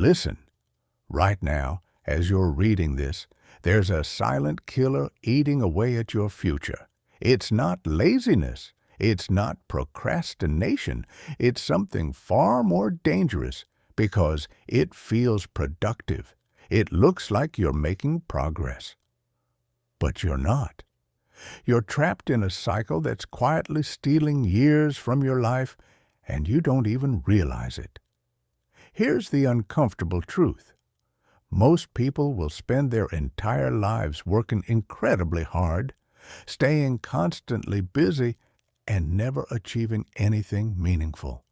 Listen, right now, as you're reading this, there's a silent killer eating away at your future. It's not laziness. It's not procrastination. It's something far more dangerous because it feels productive. It looks like you're making progress. But you're not. You're trapped in a cycle that's quietly stealing years from your life, and you don't even realize it. Here's the uncomfortable truth. Most people will spend their entire lives working incredibly hard, staying constantly busy, and never achieving anything meaningful.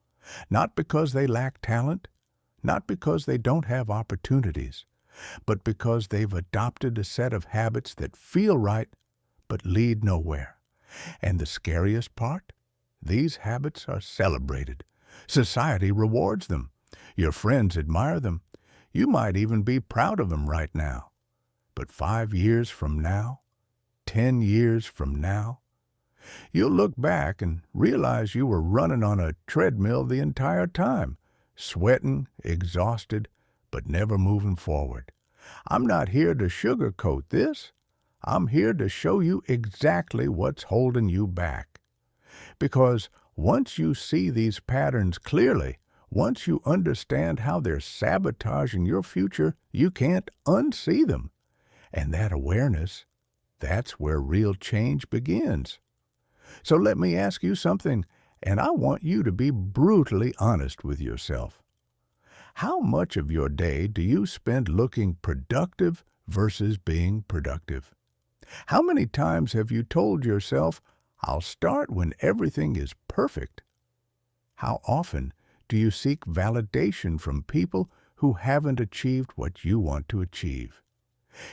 Not because they lack talent, not because they don't have opportunities, but because they've adopted a set of habits that feel right but lead nowhere. And the scariest part? These habits are celebrated. Society rewards them. Your friends admire them. You might even be proud of them right now. But 5 years from now, 10 years from now, you'll look back and realize you were running on a treadmill the entire time, sweating, exhausted, but never moving forward. I'm not here to sugarcoat this. I'm here to show you exactly what's holding you back. Because once you see these patterns clearly, once you understand how they're sabotaging your future, you can't unsee them. And that awareness, that's where real change begins. So let me ask you something, and I want you to be brutally honest with yourself. How much of your day do you spend looking productive versus being productive? How many times have you told yourself, I'll start when everything is perfect? How often do you seek validation from people who haven't achieved what you want to achieve?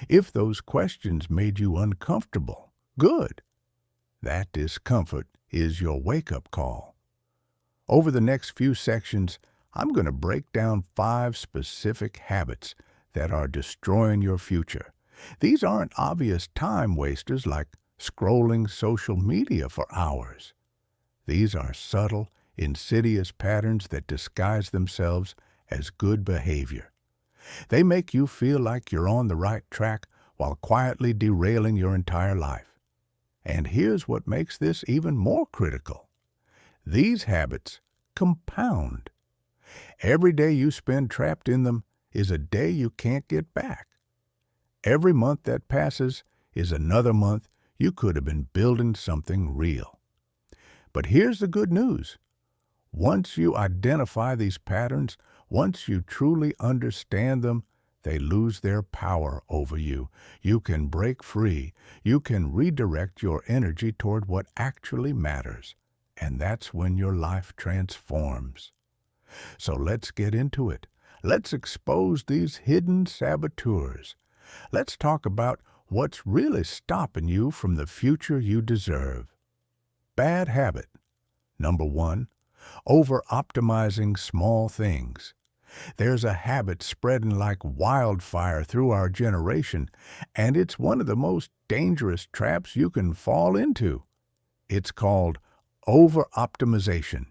If those questions made you uncomfortable, good. That discomfort is your wake-up call. Over the next few sections, I'm going to break down 5 specific habits that are destroying your future. These aren't obvious time wasters like scrolling social media for hours. These are subtle, insidious patterns that disguise themselves as good behavior. They make you feel like you're on the right track while quietly derailing your entire life. And here's what makes this even more critical. These habits compound. Every day you spend trapped in them is a day you can't get back. Every month that passes is another month you could have been building something real. But here's the good news. Once you identify these patterns, once you truly understand them, they lose their power over you. You can break free. You can redirect your energy toward what actually matters. And that's when your life transforms. So let's get into it. Let's expose these hidden saboteurs. Let's talk about what's really stopping you from the future you deserve. Bad habit. Number 1, over-optimizing small things. There's a habit spreading like wildfire through our generation, and it's one of the most dangerous traps you can fall into. It's called over-optimization,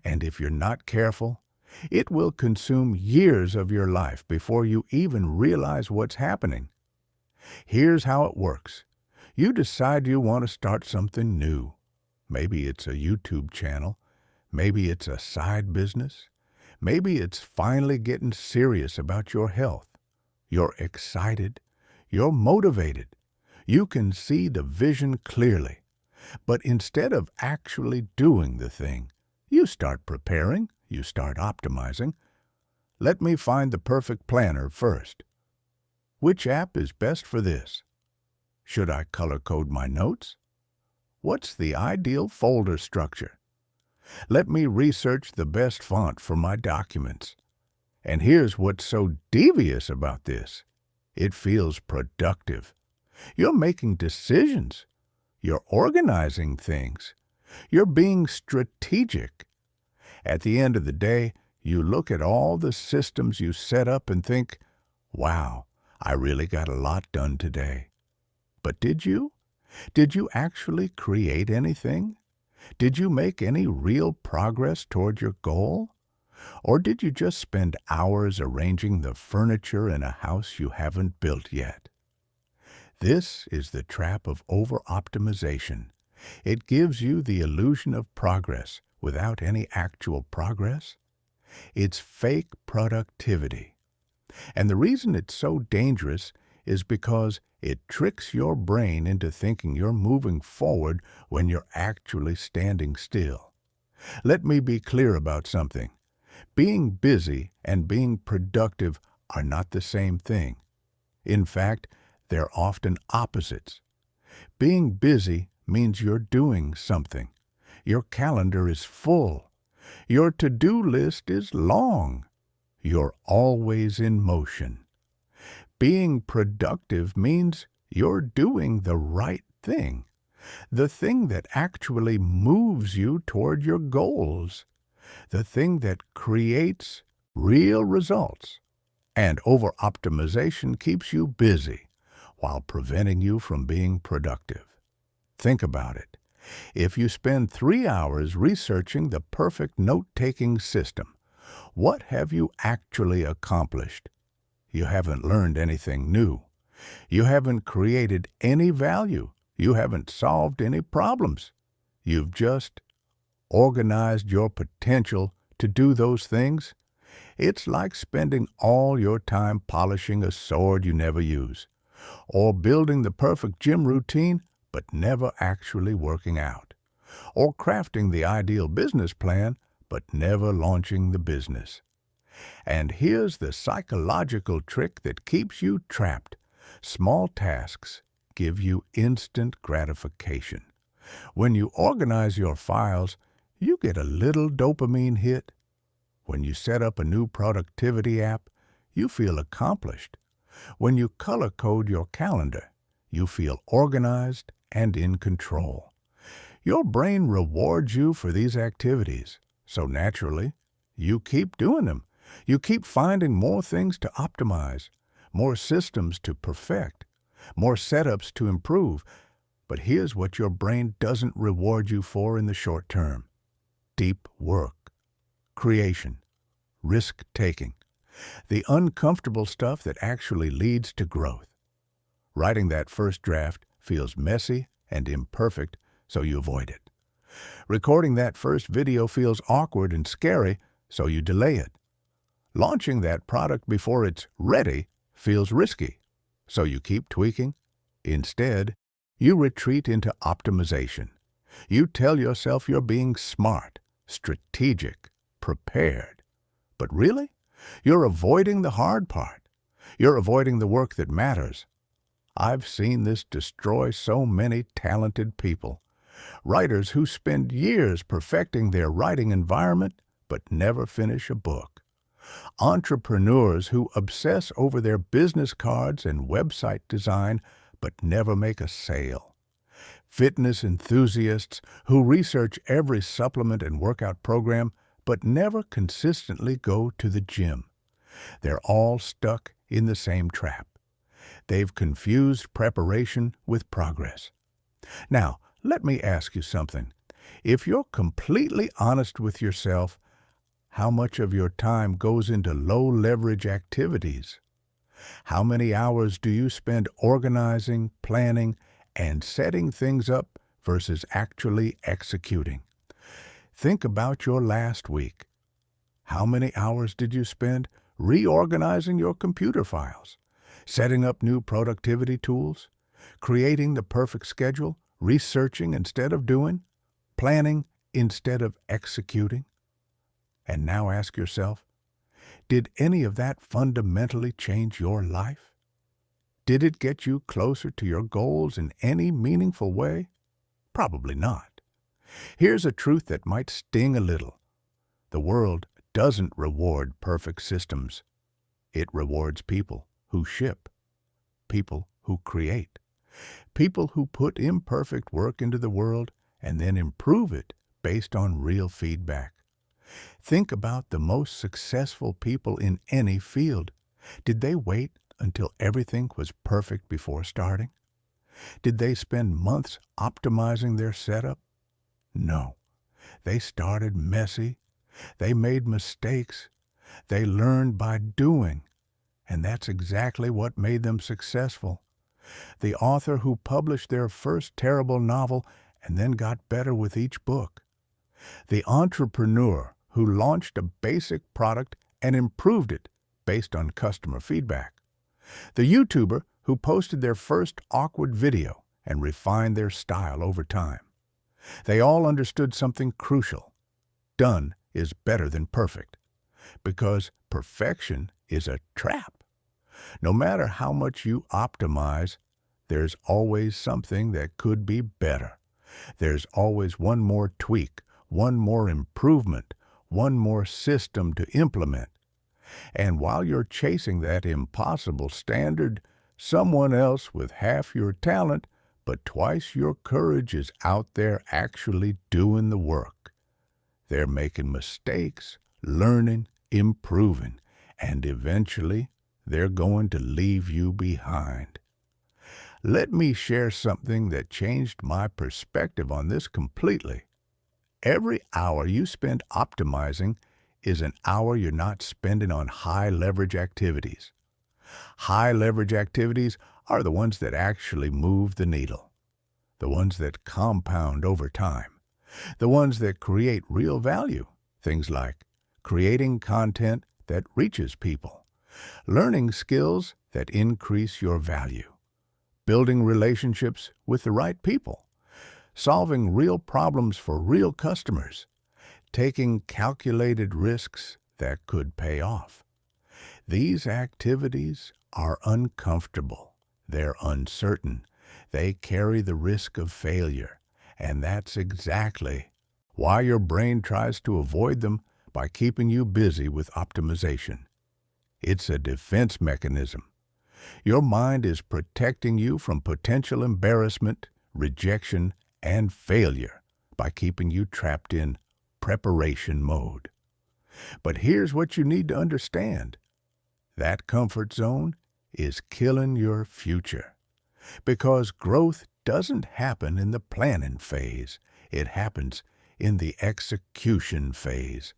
and if you're not careful, it will consume years of your life before you even realize what's happening. Here's how it works. You decide you want to start something new. Maybe it's a YouTube channel. Maybe it's a side business. Maybe it's finally getting serious about your health. You're excited. You're motivated. You can see the vision clearly. But instead of actually doing the thing, you start preparing. You start optimizing. Let me find the perfect planner first. Which app is best for this? Should I color code my notes? What's the ideal folder structure? Let me research the best font for my documents. And here's what's so devious about this. It feels productive. You're making decisions. You're organizing things. You're being strategic. At the end of the day, you look at all the systems you set up and think, wow, I really got a lot done today. But did you? Did you actually create anything? Did you make any real progress toward your goal? Or did you just spend hours arranging the furniture in a house you haven't built yet? This is the trap of over-optimization. It gives you the illusion of progress without any actual progress. It's fake productivity. And the reason it's so dangerous is because it tricks your brain into thinking you're moving forward when you're actually standing still. Let me be clear about something. Being busy and being productive are not the same thing. In fact, they're often opposites. Being busy means you're doing something. Your calendar is full. Your to-do list is long. You're always in motion. Being productive means you're doing the right thing, the thing that actually moves you toward your goals, the thing that creates real results. And over-optimization keeps you busy while preventing you from being productive. Think about it. If you spend 3 hours researching the perfect note-taking system, what have you actually accomplished? You haven't learned anything new. You haven't created any value. You haven't solved any problems. You've just organized your potential to do those things. It's like spending all your time polishing a sword you never use, or building the perfect gym routine but never actually working out, or crafting the ideal business plan but never launching the business. And here's the psychological trick that keeps you trapped. Small tasks give you instant gratification. When you organize your files, you get a little dopamine hit. When you set up a new productivity app, you feel accomplished. When you color code your calendar, you feel organized and in control. Your brain rewards you for these activities, so naturally, you keep doing them. You keep finding more things to optimize, more systems to perfect, more setups to improve. But here's what your brain doesn't reward you for in the short term: deep work, creation, risk-taking, the uncomfortable stuff that actually leads to growth. Writing that first draft feels messy and imperfect, so you avoid it. Recording that first video feels awkward and scary, so you delay it. Launching that product before it's ready feels risky, so you keep tweaking. Instead, you retreat into optimization. You tell yourself you're being smart, strategic, prepared. But really, you're avoiding the hard part. You're avoiding the work that matters. I've seen this destroy so many talented people. Writers who spend years perfecting their writing environment but never finish a book. Entrepreneurs who obsess over their business cards and website design but never make a sale. Fitness enthusiasts who research every supplement and workout program but never consistently go to the gym. They're all stuck in the same trap. They've confused preparation with progress. Now, let me ask you something. If you're completely honest with yourself, how much of your time goes into low-leverage activities? How many hours do you spend organizing, planning, and setting things up versus actually executing? Think about your last week. How many hours did you spend reorganizing your computer files, setting up new productivity tools, creating the perfect schedule, researching instead of doing, planning instead of executing? And now ask yourself, did any of that fundamentally change your life? Did it get you closer to your goals in any meaningful way? Probably not. Here's a truth that might sting a little. The world doesn't reward perfect systems. It rewards people who ship, people who create, people who put imperfect work into the world and then improve it based on real feedback. Think about the most successful people in any field. Did they wait until everything was perfect before starting? Did they spend months optimizing their setup? No. They started messy, They made mistakes. They learned by doing. And that's exactly what made them successful. The author who published their first terrible novel and then got better with each book. The entrepreneur who launched a basic product and improved it based on customer feedback. The YouTuber who posted their first awkward video and refined their style over time. They all understood something crucial. Done is better than perfect, because perfection is a trap. No matter how much you optimize, there's always something that could be better. There's always one more tweak, one more improvement, one more system to implement. And while you're chasing that impossible standard, someone else with half your talent but twice your courage is out there actually doing the work. They're making mistakes, learning, improving, and eventually they're going to leave you behind. Let me share something that changed my perspective on this completely. Every hour you spend optimizing is an hour you're not spending on high-leverage activities. High-leverage activities are the ones that actually move the needle, the ones that compound over time, the ones that create real value, things like creating content that reaches people, learning skills that increase your value, building relationships with the right people, solving real problems for real customers, taking calculated risks that could pay off. These activities are uncomfortable. They're uncertain. They carry the risk of failure. And that's exactly why your brain tries to avoid them by keeping you busy with optimization. It's a defense mechanism. Your mind is protecting you from potential embarrassment, rejection, and failure by keeping you trapped in preparation mode. But here's what you need to understand. That comfort zone is killing your future. Because growth doesn't happen in the planning phase. It happens in the execution phase.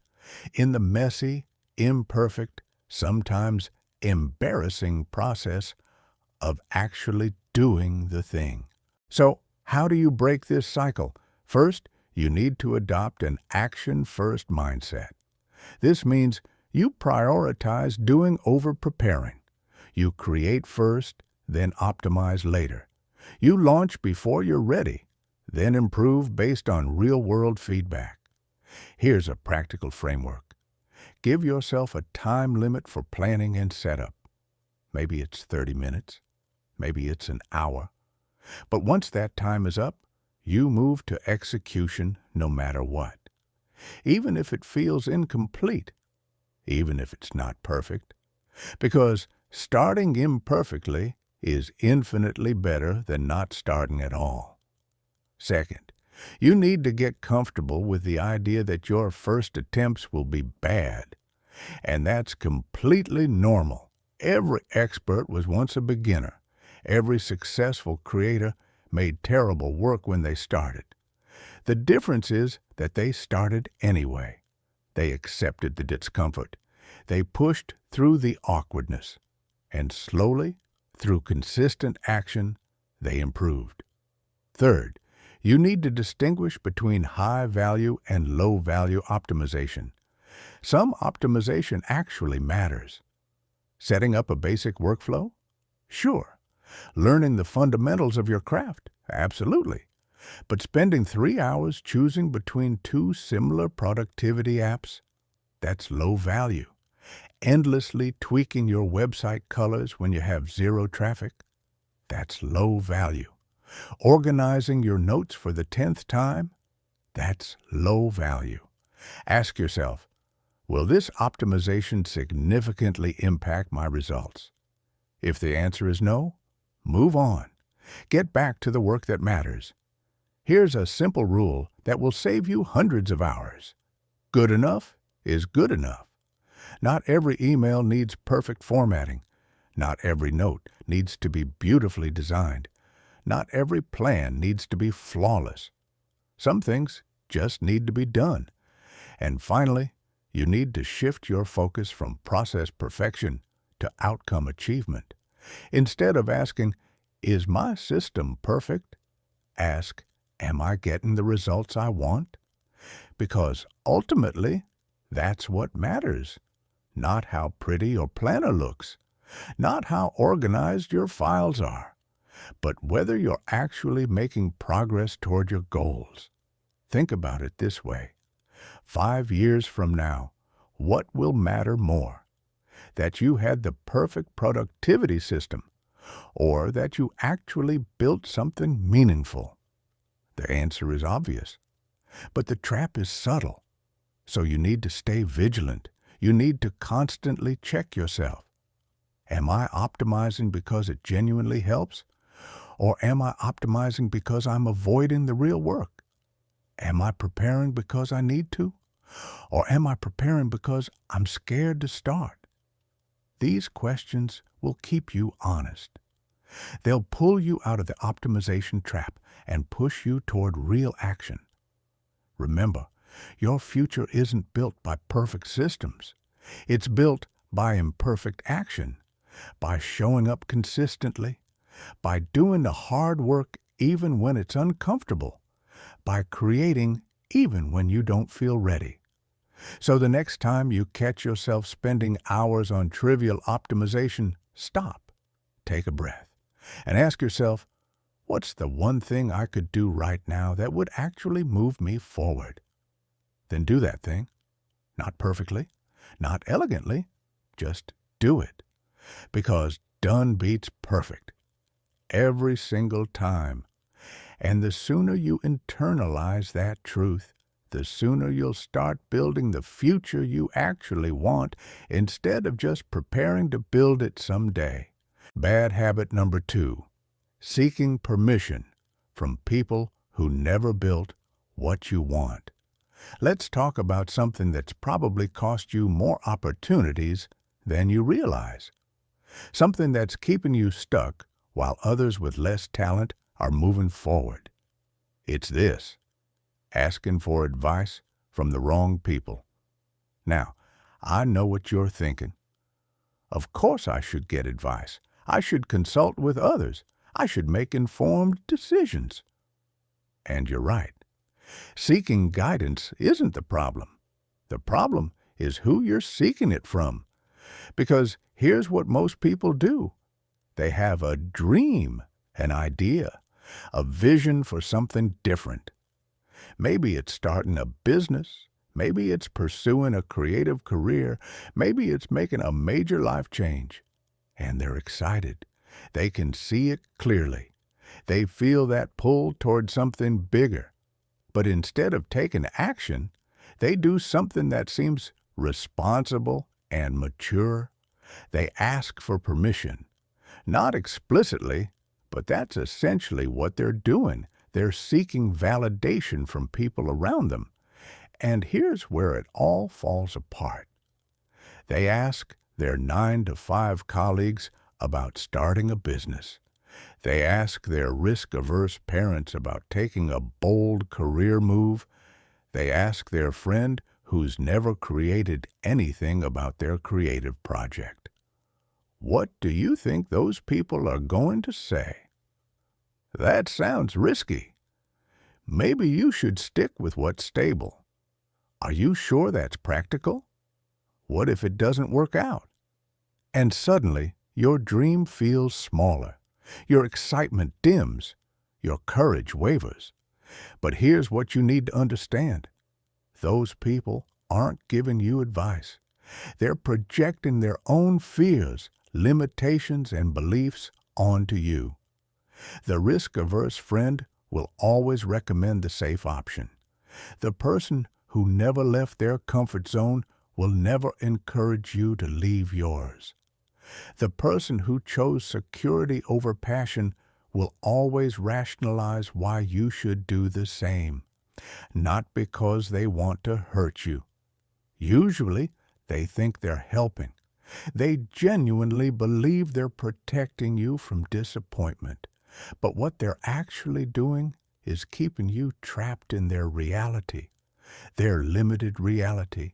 In the messy, imperfect, sometimes embarrassing process of actually doing the thing. So, how do you break this cycle? First, you need to adopt an action-first mindset. This means you prioritize doing over preparing. You create first, then optimize later. You launch before you're ready, then improve based on real-world feedback. Here's a practical framework. Give yourself a time limit for planning and setup. Maybe it's 30 minutes. Maybe it's an hour. But once that time is up, you move to execution no matter what. Even if it feels incomplete, even if it's not perfect. Because starting imperfectly is infinitely better than not starting at all. Second, you need to get comfortable with the idea that your first attempts will be bad. And that's completely normal. Every expert was once a beginner. Every successful creator made terrible work when they started. The difference is that they started anyway. They accepted the discomfort. They pushed through the awkwardness. And slowly, through consistent action, they improved. Third, you need to distinguish between high-value and low-value optimization. Some optimization actually matters. Setting up a basic workflow? Sure. Learning the fundamentals of your craft? Absolutely. But spending 3 hours choosing between two similar productivity apps? That's low value. Endlessly tweaking your website colors when you have zero traffic? That's low value. Organizing your notes for the 10th time? That's low value. Ask yourself, will this optimization significantly impact my results? If the answer is no, move on. Get back to the work that matters. Here's a simple rule that will save you hundreds of hours. Good enough is good enough. Not every email needs perfect formatting. Not every note needs to be beautifully designed. Not every plan needs to be flawless. Some things just need to be done. And finally, You need to shift your focus from process perfection to outcome achievement. Instead of asking, "Is my system perfect?" ask, "Am I getting the results I want?" Because ultimately, that's what matters. Not how pretty your planner looks, not how organized your files are, but whether you're actually making progress toward your goals. Think about it this way. 5 years from now, what will matter more? That you had the perfect productivity system, or that you actually built something meaningful? The answer is obvious, but the trap is subtle. So you need to stay vigilant. You need to constantly check yourself. Am I optimizing because it genuinely helps? Or am I optimizing because I'm avoiding the real work? Am I preparing because I need to? Or am I preparing because I'm scared to start? These questions will keep you honest. They'll pull you out of the optimization trap and push you toward real action. Remember, your future isn't built by perfect systems. It's built by imperfect action, by showing up consistently, by doing the hard work even when it's uncomfortable, by creating even when you don't feel ready. So the next time you catch yourself spending hours on trivial optimization, stop, take a breath, and ask yourself, what's the one thing I could do right now that would actually move me forward? Then do that thing. Not perfectly, not elegantly, just do it. Because done beats perfect. Every single time. And the sooner you internalize that truth, the sooner you'll start building the future you actually want instead of just preparing to build it someday. Bad habit number 2, seeking permission from people who never built what you want. Let's talk about something that's probably cost you more opportunities than you realize. Something that's keeping you stuck while others with less talent are moving forward. It's this: asking for advice from the wrong people. Now, I know what you're thinking. Of course I should get advice. I should consult with others. I should make informed decisions. And you're right. Seeking guidance isn't the problem. The problem is who you're seeking it from. Because here's what most people do. They have a dream, an idea, a vision for something different. Maybe it's starting a business. Maybe it's pursuing a creative career. Maybe it's making a major life change. And they're excited. They can see it clearly. They feel that pull toward something bigger. But instead of taking action, they do something that seems responsible and mature. They ask for permission. Not explicitly, but that's essentially what they're doing. They're seeking validation from people around them. And here's where it all falls apart. They ask their 9-to-5 colleagues about starting a business. They ask their risk-averse parents about taking a bold career move. They ask their friend who's never created anything about their creative project. What do you think those people are going to say? That sounds risky. Maybe you should stick with what's stable. Are you sure that's practical? What if it doesn't work out? And suddenly, your dream feels smaller. Your excitement dims. Your courage wavers. But here's what you need to understand. Those people aren't giving you advice. They're projecting their own fears, limitations, and beliefs onto you. The risk-averse friend will always recommend the safe option. The person who never left their comfort zone will never encourage you to leave yours. The person who chose security over passion will always rationalize why you should do the same, not because they want to hurt you. Usually, they think they're helping. They genuinely believe they're protecting you from disappointment. But what they're actually doing is keeping you trapped in their reality, their limited reality.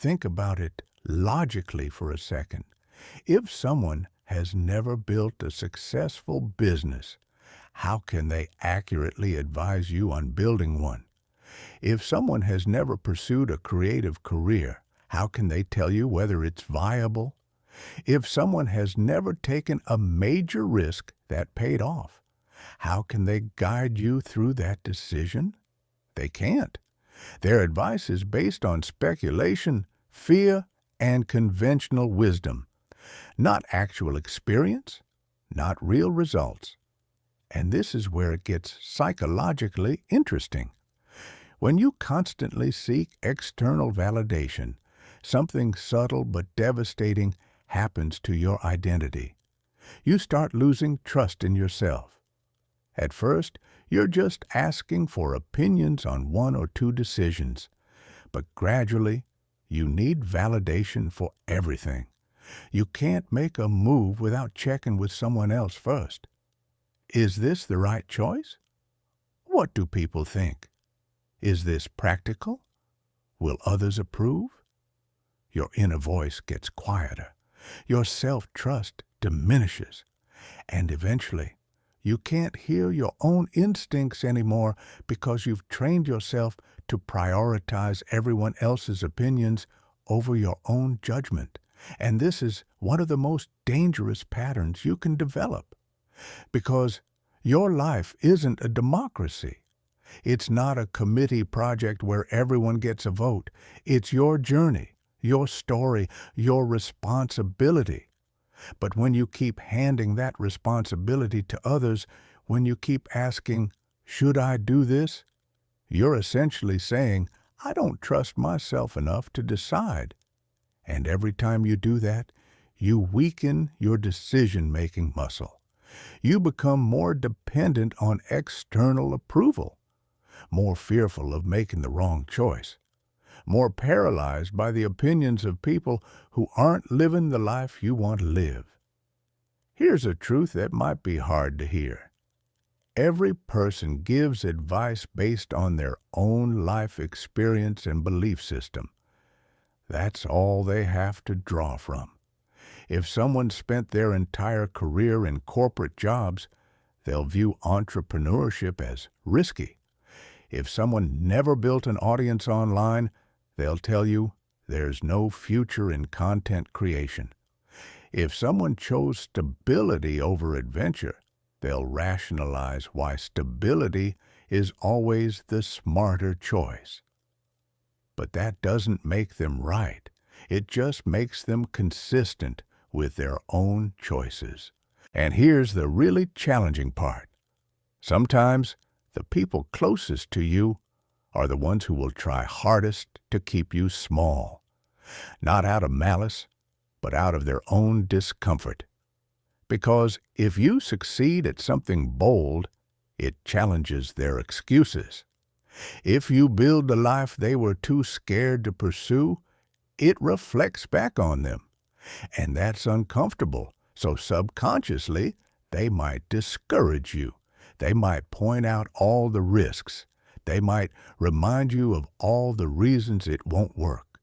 think about it logically for a second. If someone has never built a successful business, how can they accurately advise you on building one? If someone has never pursued a creative career, how can they tell you whether it's viable? If someone has never taken a major risk that paid off, how can they guide you through that decision? They can't. Their advice is based on speculation, fear, and conventional wisdom, not actual experience, not real results. And this is where it gets psychologically interesting. When you constantly seek external validation, something subtle but devastating happens to your identity. You start losing trust in yourself. At first, you're just asking for opinions on one or two decisions, but gradually, you need validation for everything. You can't make a move without checking with someone else first. Is this the right choice? What do people think? Is this practical? Will others approve? Your inner voice gets quieter. Your self-trust diminishes. And eventually, you can't hear your own instincts anymore because you've trained yourself to prioritize everyone else's opinions over your own judgment. And this is one of the most dangerous patterns you can develop, because your life isn't a democracy. It's not a committee project where everyone gets a vote. It's your journey, your story, your responsibility. But when you keep handing that responsibility to others, when you keep asking, should I do this? You're essentially saying, I don't trust myself enough to decide. And every time you do that, you weaken your decision-making muscle. You become more dependent on external approval, more fearful of making the wrong choice, more paralyzed by the opinions of people who aren't living the life you want to live. Here's a truth that might be hard to hear. Every person gives advice based on their own life experience and belief system. That's all they have to draw from. If someone spent their entire career in corporate jobs, they'll view entrepreneurship as risky. If someone never built an audience online, they'll tell you there's no future in content creation. If someone chose stability over adventure, they'll rationalize why stability is always the smarter choice. But that doesn't make them right. It just makes them consistent with their own choices. And here's the really challenging part. Sometimes the people closest to you are the ones who will try hardest to keep you small, not out of malice, but out of their own discomfort. Because if you succeed at something bold, it challenges their excuses. If you build the life they were too scared to pursue, it reflects back on them. And that's uncomfortable, so subconsciously, they might discourage you. They might point out all the risks. They might remind you of all the reasons it won't work.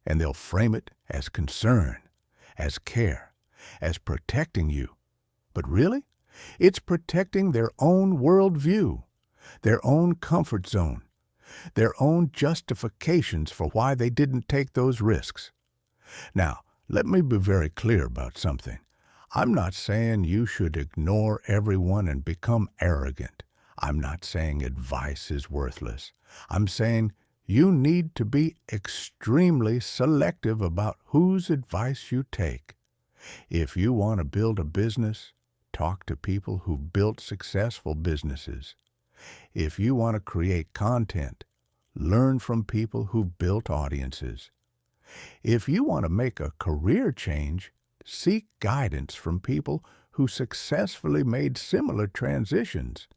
And they'll frame it as concern, as care, as protecting you. But really, it's protecting their own worldview, their own comfort zone, their own justifications for why they didn't take those risks. Now, let me be very clear about something. I'm not saying you should ignore everyone and become arrogant. I'm not saying advice is worthless. I'm saying you need to be extremely selective about whose advice you take. If you want to build a business, talk to people who've built successful businesses. If you want to create content, learn from people who've built audiences. If you want to make a career change, seek guidance from people who successfully made similar transitions.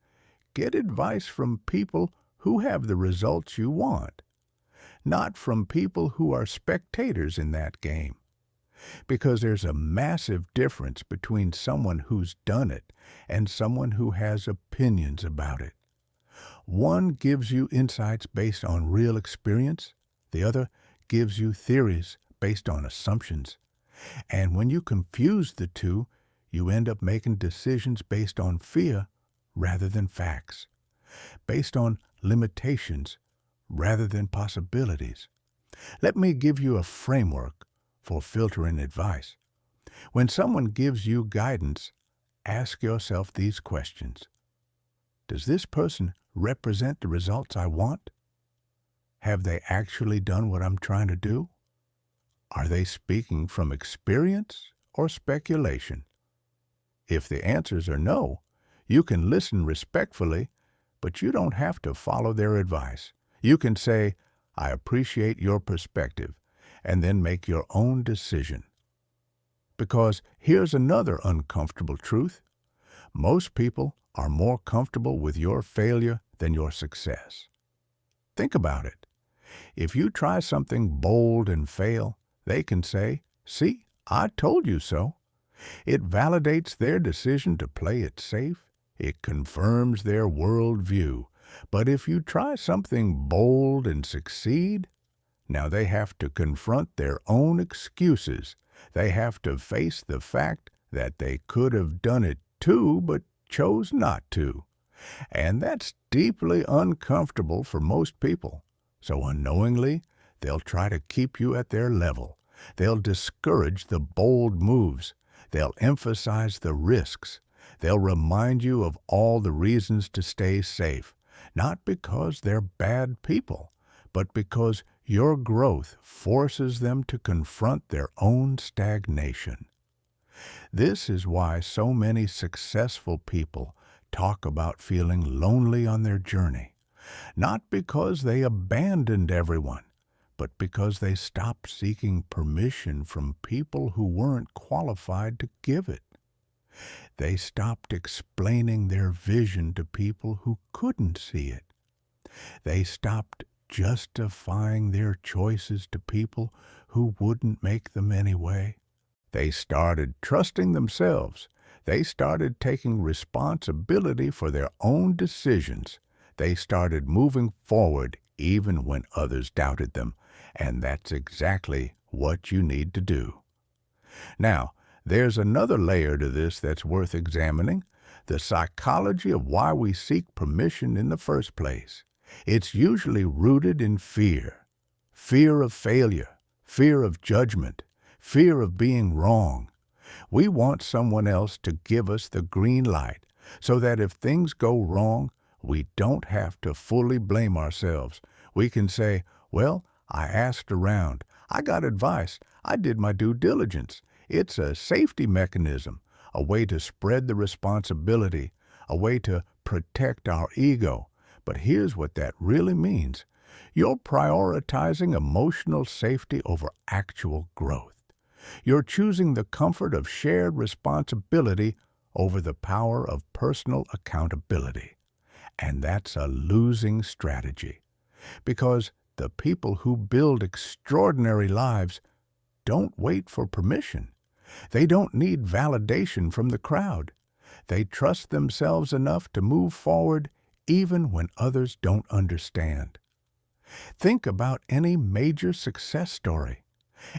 Get advice from people who have the results you want, not from people who are spectators in that game. Because there's a massive difference between someone who's done it and someone who has opinions about it. One gives you insights based on real experience. The other gives you theories based on assumptions. And when you confuse the two, you end up making decisions based on fear rather than facts, based on limitations rather than possibilities. Let me give you a framework for filtering advice. When someone gives you guidance, ask yourself these questions. Does this person represent the results I want? Have they actually done what I'm trying to do? Are they speaking from experience or speculation? If the answers are no, you can listen respectfully, but you don't have to follow their advice. You can say, I appreciate your perspective, and then make your own decision. Because here's another uncomfortable truth. Most people are more comfortable with your failure than your success. Think about it. If you try something bold and fail, they can say, see, I told you so. It validates their decision to play it safe. It confirms their worldview. But if you try something bold and succeed, now they have to confront their own excuses. They have to face the fact that they could have done it too, but chose not to. And that's deeply uncomfortable for most people. So unknowingly, they'll try to keep you at their level. They'll discourage the bold moves. They'll emphasize the risks. They'll remind you of all the reasons to stay safe, not because they're bad people, but because your growth forces them to confront their own stagnation. This is why so many successful people talk about feeling lonely on their journey, not because they abandoned everyone, but because they stopped seeking permission from people who weren't qualified to give it. They stopped explaining their vision to people who couldn't see it. They stopped justifying their choices to people who wouldn't make them anyway. They started trusting themselves. They started taking responsibility for their own decisions. They started moving forward even when others doubted them. And that's exactly what you need to do. Now, there's another layer to this that's worth examining, the psychology of why we seek permission in the first place. It's usually rooted in fear. Fear of failure, fear of judgment, fear of being wrong. We want someone else to give us the green light so that if things go wrong, we don't have to fully blame ourselves. We can say, well, I asked around. I got advice. I did my due diligence. It's a safety mechanism, a way to spread the responsibility, a way to protect our ego. But here's what that really means. You're prioritizing emotional safety over actual growth. You're choosing the comfort of shared responsibility over the power of personal accountability. And that's a losing strategy. Because the people who build extraordinary lives don't wait for permission. They don't need validation from the crowd. They trust themselves enough to move forward even when others don't understand. Think about any major success story,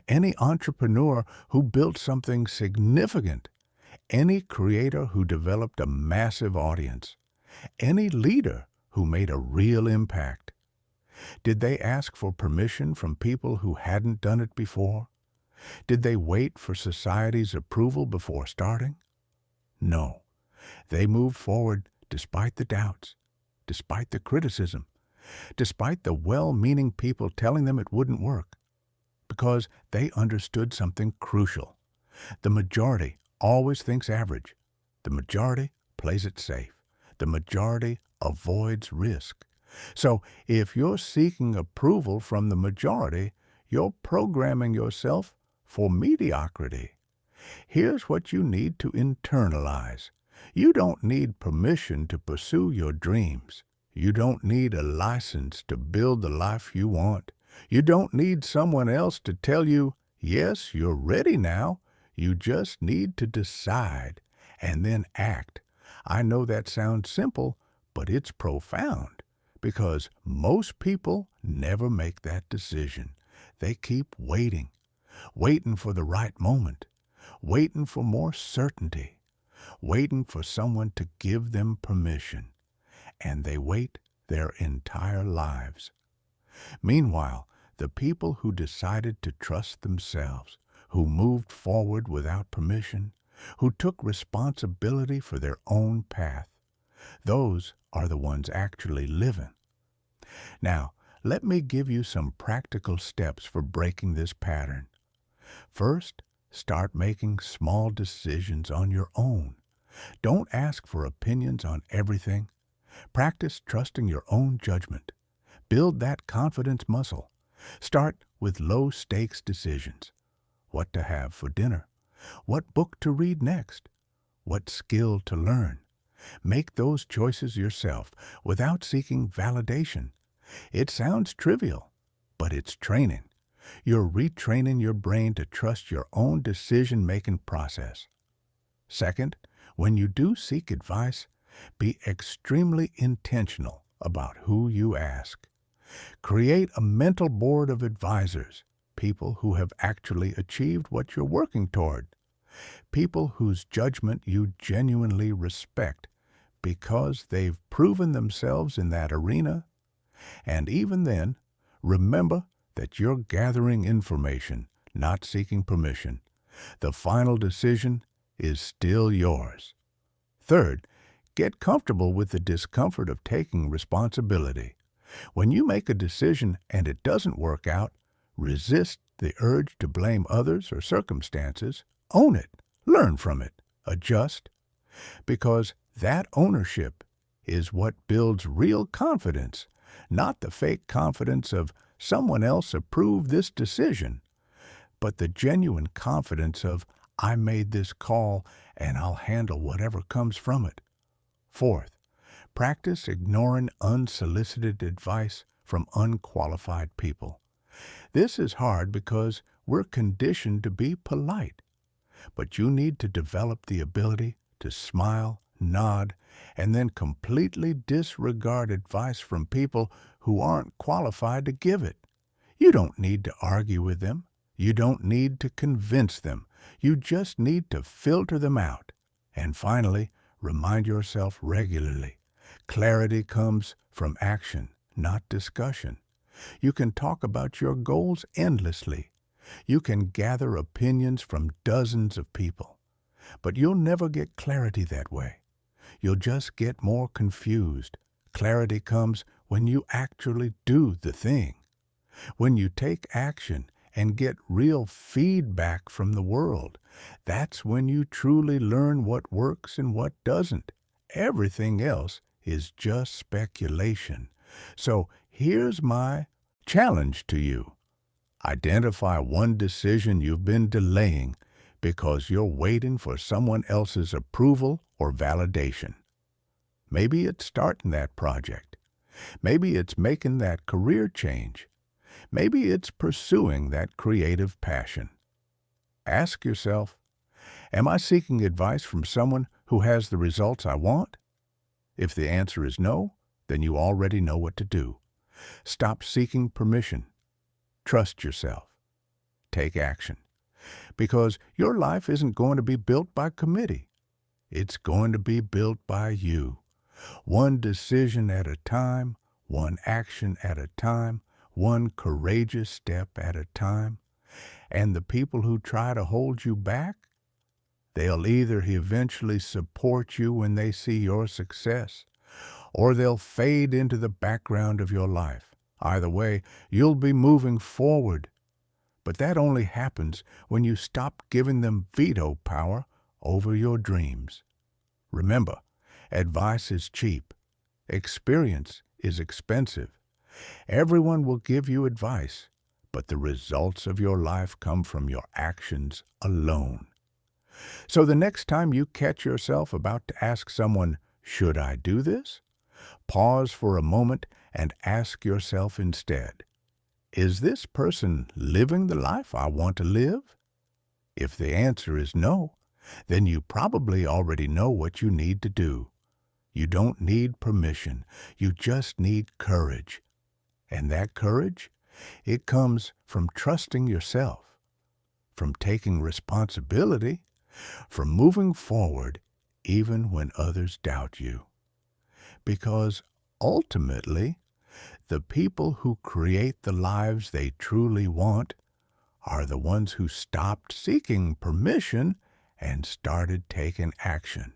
any entrepreneur who built something significant, any creator who developed a massive audience, any leader who made a real impact. Did they ask for permission from people who hadn't done it before? Did they wait for society's approval before starting? No. They moved forward despite the doubts, despite the criticism, despite the well-meaning people telling them it wouldn't work, because they understood something crucial. The majority always thinks average. The majority plays it safe. The majority avoids risk. So if you're seeking approval from the majority, you're programming yourself for mediocrity. Here's what you need to internalize. You don't need permission to pursue your dreams. You don't need a license to build the life you want. You don't need someone else to tell you, yes, you're ready now. You just need to decide and then act. I know that sounds simple, but it's profound because most people never make that decision. They keep waiting, waiting for the right moment, waiting for more certainty, waiting for someone to give them permission, and they wait their entire lives. Meanwhile, the people who decided to trust themselves, who moved forward without permission, who took responsibility for their own path, those are the ones actually living. Now, let me give you some practical steps for breaking this pattern. First, start making small decisions on your own. Don't ask for opinions on everything. Practice trusting your own judgment. Build that confidence muscle. Start with low-stakes decisions. What to have for dinner. What book to read next. What skill to learn. Make those choices yourself without seeking validation. It sounds trivial, but it's training. You're retraining your brain to trust your own decision-making process. Second, when you do seek advice, be extremely intentional about who you ask. Create a mental board of advisors, people who have actually achieved what you're working toward, people whose judgment you genuinely respect because they've proven themselves in that arena. And even then, remember that you're gathering information, not seeking permission. The final decision is still yours. Third, get comfortable with the discomfort of taking responsibility. When you make a decision and it doesn't work out, resist the urge to blame others or circumstances. Own it. Learn from it. Adjust. Because that ownership is what builds real confidence, not the fake confidence of someone else approved this decision, but the genuine confidence of I made this call and I'll handle whatever comes from it. Fourth, practice ignoring unsolicited advice from unqualified people. This is hard because we're conditioned to be polite, but you need to develop the ability to smile, nod, and then completely disregard advice from people who aren't qualified to give it. You don't need to argue with them. You don't need to convince them. You just need to filter them out. And finally, remind yourself regularly. Clarity comes from action, not discussion. You can talk about your goals endlessly. You can gather opinions from dozens of people. But you'll never get clarity that way. You'll just get more confused. Clarity comes when you actually do the thing. When you take action and get real feedback from the world, that's when you truly learn what works and what doesn't. Everything else is just speculation. So here's my challenge to you. Identify one decision you've been delaying because you're waiting for someone else's approval or validation. Maybe it's starting that project. Maybe it's making that career change. Maybe it's pursuing that creative passion. Ask yourself, am I seeking advice from someone who has the results I want? If the answer is no, then you already know what to do. Stop seeking permission. Trust yourself. Take action. Because your life isn't going to be built by committee. It's going to be built by you. One decision at a time, one action at a time, one courageous step at a time. And the people who try to hold you back, they'll either eventually support you when they see your success, or they'll fade into the background of your life. Either way, you'll be moving forward. But that only happens when you stop giving them veto power over your dreams. Remember, advice is cheap. Experience is expensive. Everyone will give you advice, but the results of your life come from your actions alone. So the next time you catch yourself about to ask someone, "Should I do this?" pause for a moment and ask yourself instead, is this person living the life I want to live? If the answer is no, then you probably already know what you need to do. You don't need permission. You just need courage. And that courage It comes from trusting yourself, from taking responsibility, from moving forward even when others doubt you. Because ultimately, the people who create the lives they truly want are the ones who stopped seeking permission and started taking action.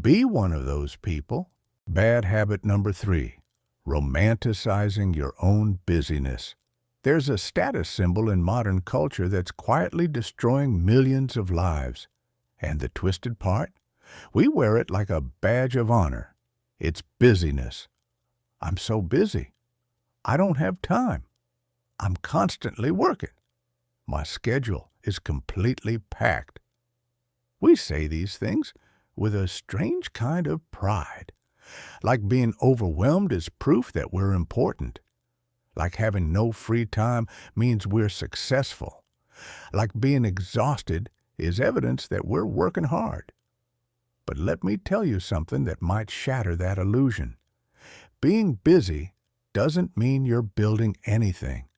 Be one of those people. Bad habit number 3, romanticizing your own busyness. There's a status symbol in modern culture that's quietly destroying millions of lives. And the twisted part? We wear it like a badge of honor. It's busyness. I'm so busy. I don't have time. I'm constantly working. My schedule is completely packed. We say these things with a strange kind of pride, like being overwhelmed is proof that we're important, like having no free time means we're successful, like being exhausted is evidence that we're working hard. But let me tell you something that might shatter that illusion. Being busy doesn't mean you're building anything.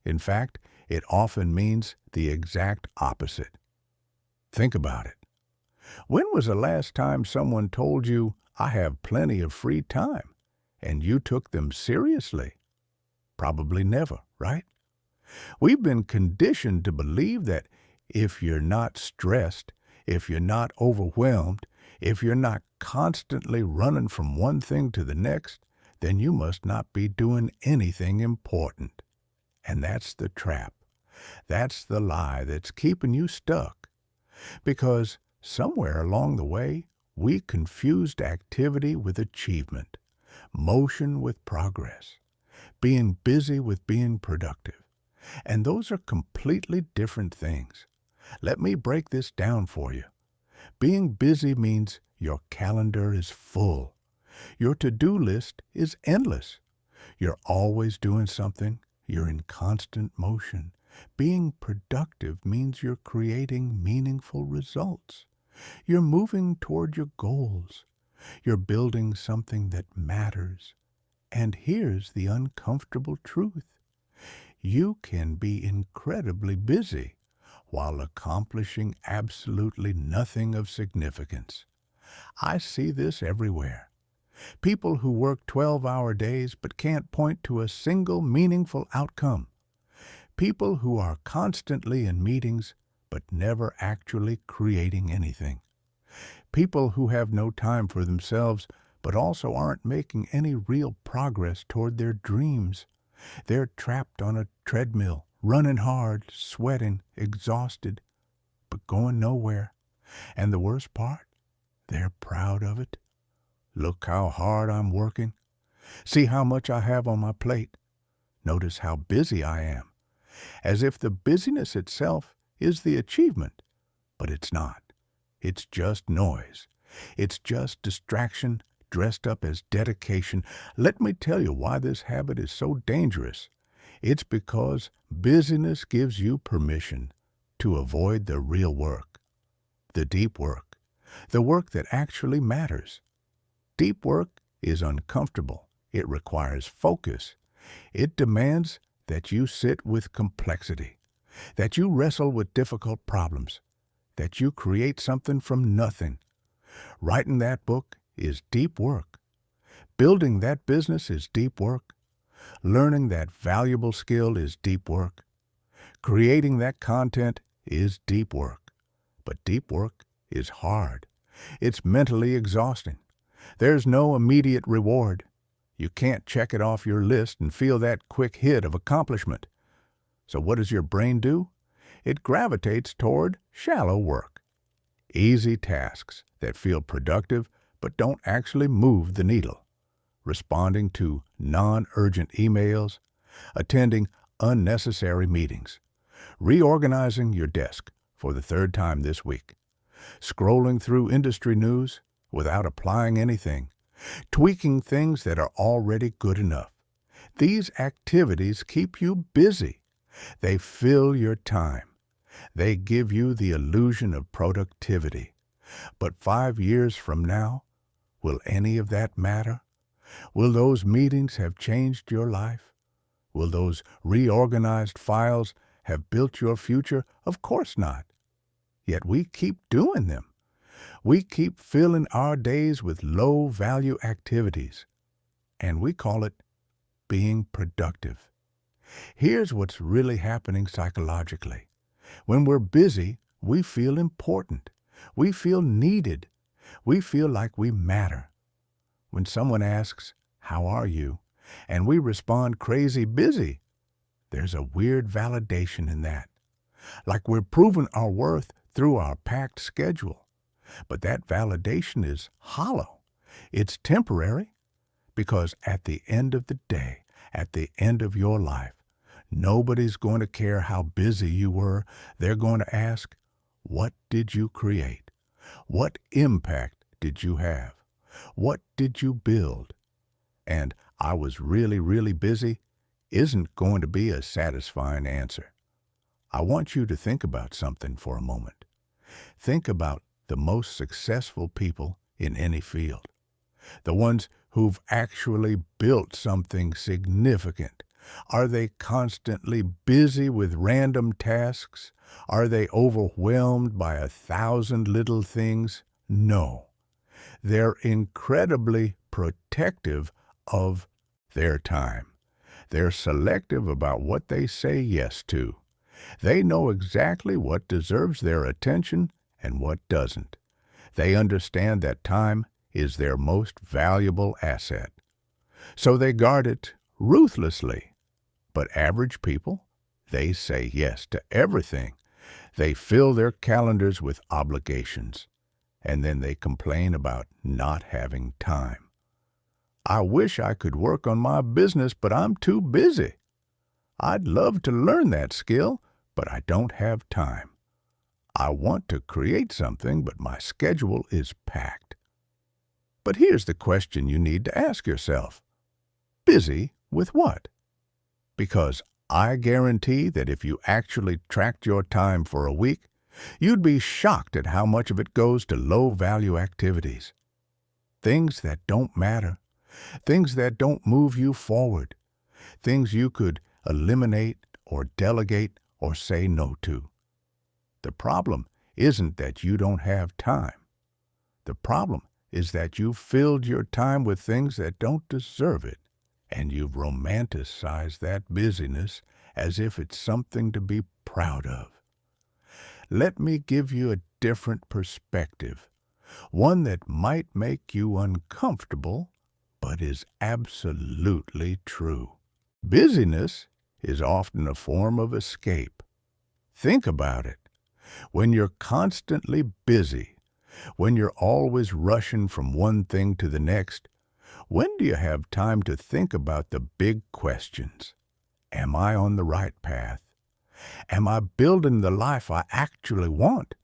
In fact, it often means the exact opposite. Think about it. When was the last time someone told you, "I have plenty of free time," and you took them seriously? Probably never, right? We've been conditioned to believe that if you're not stressed, if you're not overwhelmed, if you're not constantly running from one thing to the next, then you must not be doing anything important. And that's the trap. That's the lie that's keeping you stuck. Because somewhere along the way, we confused activity with achievement, motion with progress, being busy with being productive. And those are completely different things. Let me break this down for you. Being busy means your calendar is full. Your to-do list is endless. You're always doing something. You're in constant motion. Being productive means you're creating meaningful results. You're moving toward your goals. You're building something that matters. And here's the uncomfortable truth. You can be incredibly busy while accomplishing absolutely nothing of significance. I see this everywhere. People who work 12-hour days but can't point to a single meaningful outcome. People who are constantly in meetings but never actually creating anything. People who have no time for themselves but also aren't making any real progress toward their dreams. They're trapped on a treadmill, running hard, sweating, exhausted, but going nowhere. And the worst part? They're proud of it. Look how hard I'm working. See how much I have on my plate. Notice how busy I am. As if the busyness itself is the achievement. But it's not. It's just noise. It's just distraction dressed up as dedication. Let me tell you why this habit is so dangerous. It's because busyness gives you permission to avoid the real work, the deep work, the work that actually matters. Deep work is uncomfortable. It requires focus. It demands that you sit with complexity, that you wrestle with difficult problems, that you create something from nothing. Writing that book is deep work. Building that business is deep work. Learning that valuable skill is deep work. Creating that content is deep work. But deep work is hard. It's mentally exhausting. There's no immediate reward. You can't check it off your list and feel that quick hit of accomplishment. So what does your brain do? It gravitates toward shallow work. Easy tasks that feel productive but don't actually move the needle. Responding to non-urgent emails, attending unnecessary meetings, reorganizing your desk for the 3rd time this week, scrolling through industry news without applying anything, tweaking things that are already good enough. These activities keep you busy. They fill your time. They give you the illusion of productivity. But 5 years from now, will any of that matter? Will those meetings have changed your life? Will those reorganized files have built your future? Of course not. Yet we keep doing them. We keep filling our days with low-value activities, and we call it being productive. Here's what's really happening psychologically. When we're busy, we feel important. We feel needed. We feel like we matter. When someone asks, "How are you?" and we respond crazy busy, there's a weird validation in that. Like we're proving our worth through our packed schedule. But that validation is hollow. It's temporary because at the end of the day, at the end of your life, nobody's going to care how busy you were. They're going to ask, what did you create? What impact did you have? What did you build? And I was really, really busy isn't going to be a satisfying answer. I want you to think about something for a moment. Think about the most successful people in any field, the ones who've actually built something significant. Are they constantly busy with random tasks? Are they overwhelmed by 1,000 little things? No. They're incredibly protective of their time. They're selective about what they say yes to. They know exactly what deserves their attention and what doesn't. They understand that time is their most valuable asset. So they guard it ruthlessly. But average people, they say yes to everything. They fill their calendars with obligations, and then they complain about not having time. I wish I could work on my business, but I'm too busy. I'd love to learn that skill, but I don't have time. I want to create something, but my schedule is packed. But here's the question you need to ask yourself. Busy with what? Because I guarantee that if you actually tracked your time for a week, you'd be shocked at how much of it goes to low-value activities. Things that don't matter, things that don't move you forward, things you could eliminate or delegate or say no to. The problem isn't that you don't have time. The problem is that you've filled your time with things that don't deserve it, and you've romanticized that busyness as if it's something to be proud of. Let me give you a different perspective, one that might make you uncomfortable, but is absolutely true. Busyness is often a form of escape. Think about it. When you're constantly busy, when you're always rushing from one thing to the next, when do you have time to think about the big questions? Am I on the right path? Am I building the life I actually want?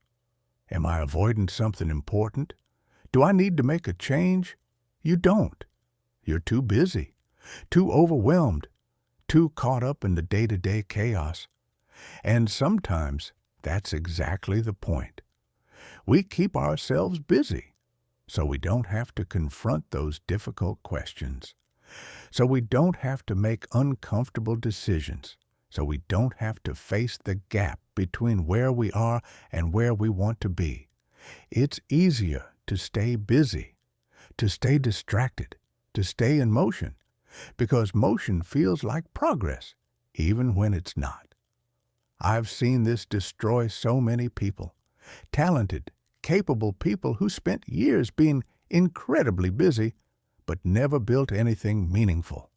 Am I avoiding something important? Do I need to make a change? You don't. You're too busy, too overwhelmed, too caught up in the day-to-day chaos. And sometimes that's exactly the point. We keep ourselves busy so we don't have to confront those difficult questions, so we don't have to make uncomfortable decisions, so we don't have to face the gap between where we are and where we want to be. It's easier to stay busy, to stay distracted, to stay in motion, because motion feels like progress, even when it's not. I've seen this destroy so many people, talented, capable people who spent years being incredibly busy, but never built anything meaningful,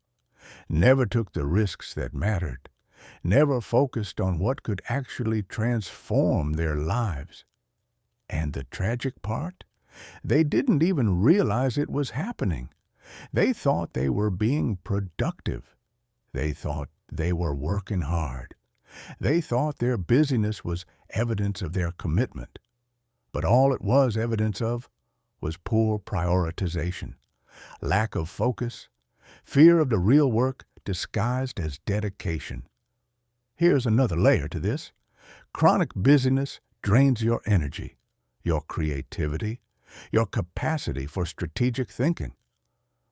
never took the risks that mattered, never focused on what could actually transform their lives. And the tragic part? They didn't even realize it was happening. They thought they were being productive. They thought they were working hard. They thought their busyness was evidence of their commitment. But all it was evidence of was poor prioritization, lack of focus, fear of the real work disguised as dedication. Here's another layer to this. Chronic busyness drains your energy, your creativity, your capacity for strategic thinking.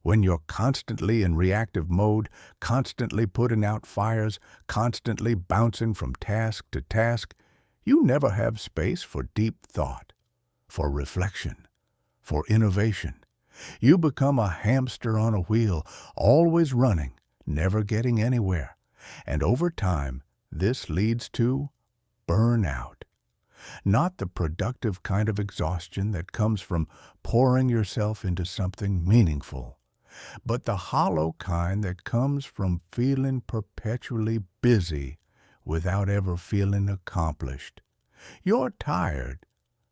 When you're constantly in reactive mode, constantly putting out fires, constantly bouncing from task to task, you never have space for deep thought, for reflection, for innovation. You become a hamster on a wheel, always running, never getting anywhere. And over time, this leads to burnout. Not the productive kind of exhaustion that comes from pouring yourself into something meaningful, but the hollow kind that comes from feeling perpetually busy without ever feeling accomplished. You're tired,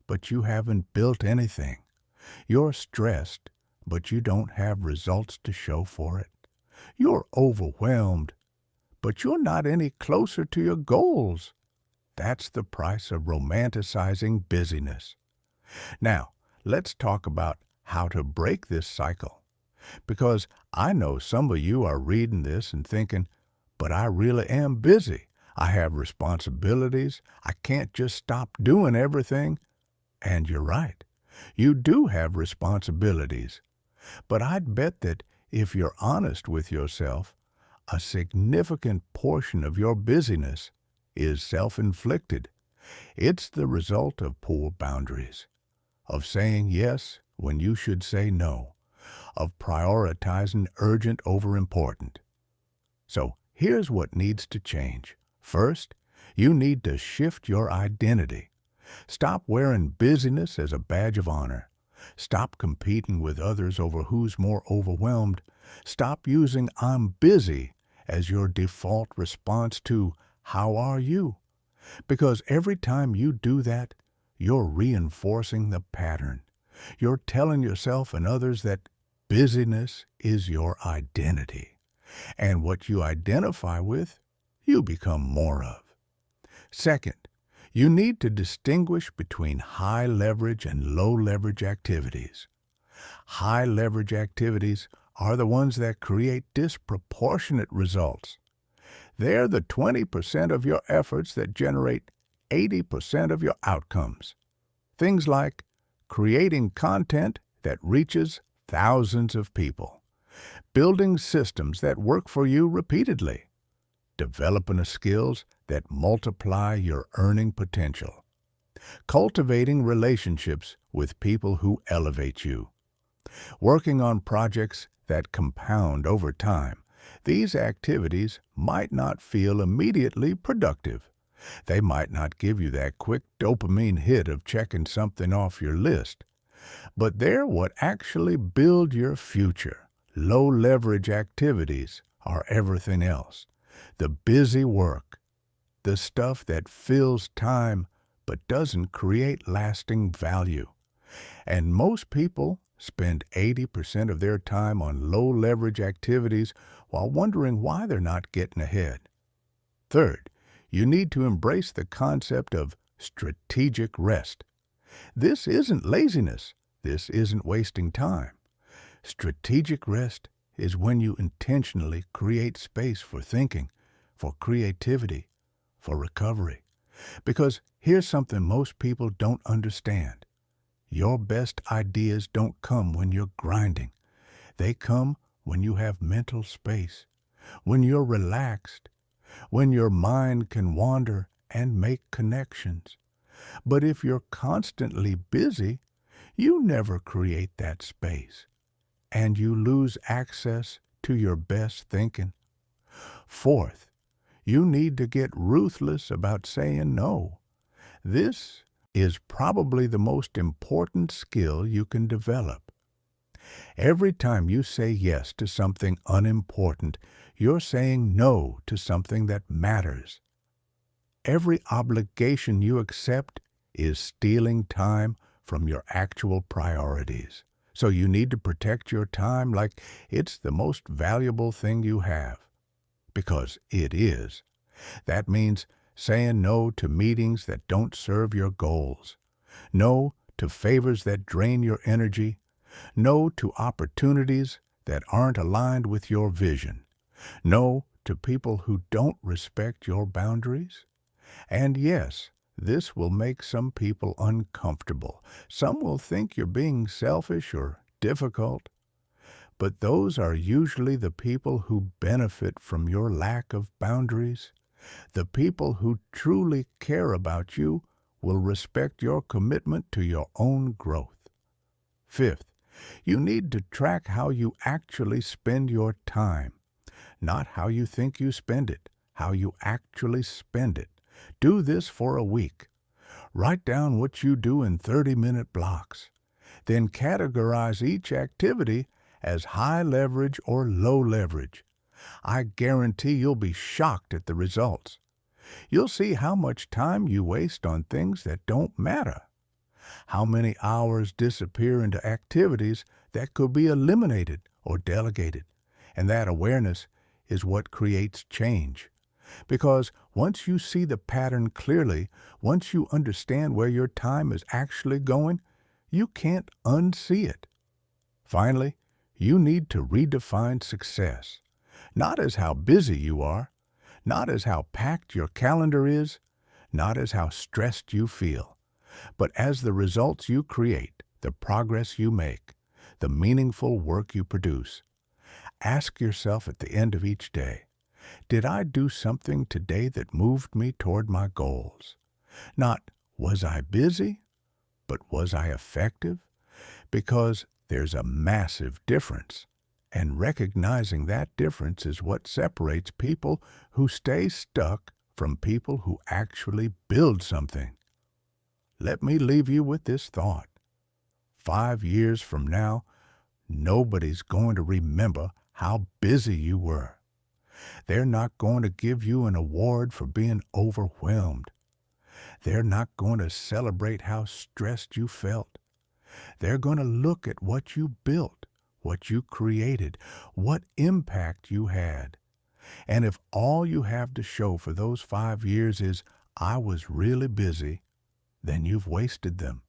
but you haven't built anything. You're stressed, but you don't have results to show for it. You're overwhelmed, but you're not any closer to your goals. That's the price of romanticizing busyness. Now, let's talk about how to break this cycle. Because I know some of you are reading this and thinking, but I really am busy. I have responsibilities. I can't just stop doing everything. And you're right. You do have responsibilities. But I'd bet that if you're honest with yourself, a significant portion of your busyness is self-inflicted. It's the result of poor boundaries, of saying yes when you should say no, of prioritizing urgent over important. So here's what needs to change. First, you need to shift your identity. Stop wearing busyness as a badge of honor. Stop competing with others over who's more overwhelmed. Stop using "I'm busy" as your default response to "How are you?" Because every time you do that, you're reinforcing the pattern. You're telling yourself and others that busyness is your identity. And what you identify with, you become more of. Second, you need to distinguish between high leverage and low leverage activities. High leverage activities are the ones that create disproportionate results. They're the 20% of your efforts that generate 80% of your outcomes. Things like creating content that reaches thousands of people, building systems that work for you repeatedly, developing skills that multiply your earning potential, cultivating relationships with people who elevate you, working on projects that compound over time. These activities might not feel immediately productive. They might not give you that quick dopamine hit of checking something off your list, but they're what actually build your future. Low-leverage activities are everything else. The busy work, the stuff that fills time but doesn't create lasting value. And most people spend 80% of their time on low-leverage activities while wondering why they're not getting ahead. Third, you need to embrace the concept of strategic rest. This isn't laziness. This isn't wasting time. Strategic rest is when you intentionally create space for thinking, for creativity, for recovery. Because here's something most people don't understand. Your best ideas don't come when you're grinding. They come when you have mental space, when you're relaxed, when your mind can wander and make connections. But if you're constantly busy, you never create that space, and you lose access to your best thinking. Fourth, you need to get ruthless about saying no. This is probably the most important skill you can develop. Every time you say yes to something unimportant, you're saying no to something that matters. Every obligation you accept is stealing time from your actual priorities. So you need to protect your time like it's the most valuable thing you have. Because it is. That means saying no to meetings that don't serve your goals. No to favors that drain your energy. No to opportunities that aren't aligned with your vision. No to people who don't respect your boundaries. And yes, this will make some people uncomfortable. Some will think you're being selfish or difficult. But those are usually the people who benefit from your lack of boundaries. The people who truly care about you will respect your commitment to your own growth. Fifth, you need to track how you actually spend your time. Not how you think you spend it, how you actually spend it. Do this for a week. Write down what you do in 30-minute blocks. Then categorize each activity as high leverage or low leverage. I guarantee you'll be shocked at the results. You'll see how much time you waste on things that don't matter. How many hours disappear into activities that could be eliminated or delegated. And that awareness is what creates change. Because once you see the pattern clearly, once you understand where your time is actually going, you can't unsee it. Finally, you need to redefine success, not as how busy you are, not as how packed your calendar is, not as how stressed you feel, but as the results you create, the progress you make, the meaningful work you produce. Ask yourself at the end of each day, did I do something today that moved me toward my goals? Not, was I busy? But was I effective? Because there's a massive difference. And recognizing that difference is what separates people who stay stuck from people who actually build something. Let me leave you with this thought. 5 years from now, nobody's going to remember how busy you were. They're not going to give you an award for being overwhelmed. They're not going to celebrate how stressed you felt. They're going to look at what you built, what you created, what impact you had. And if all you have to show for those 5 years is, I was really busy, then you've wasted them.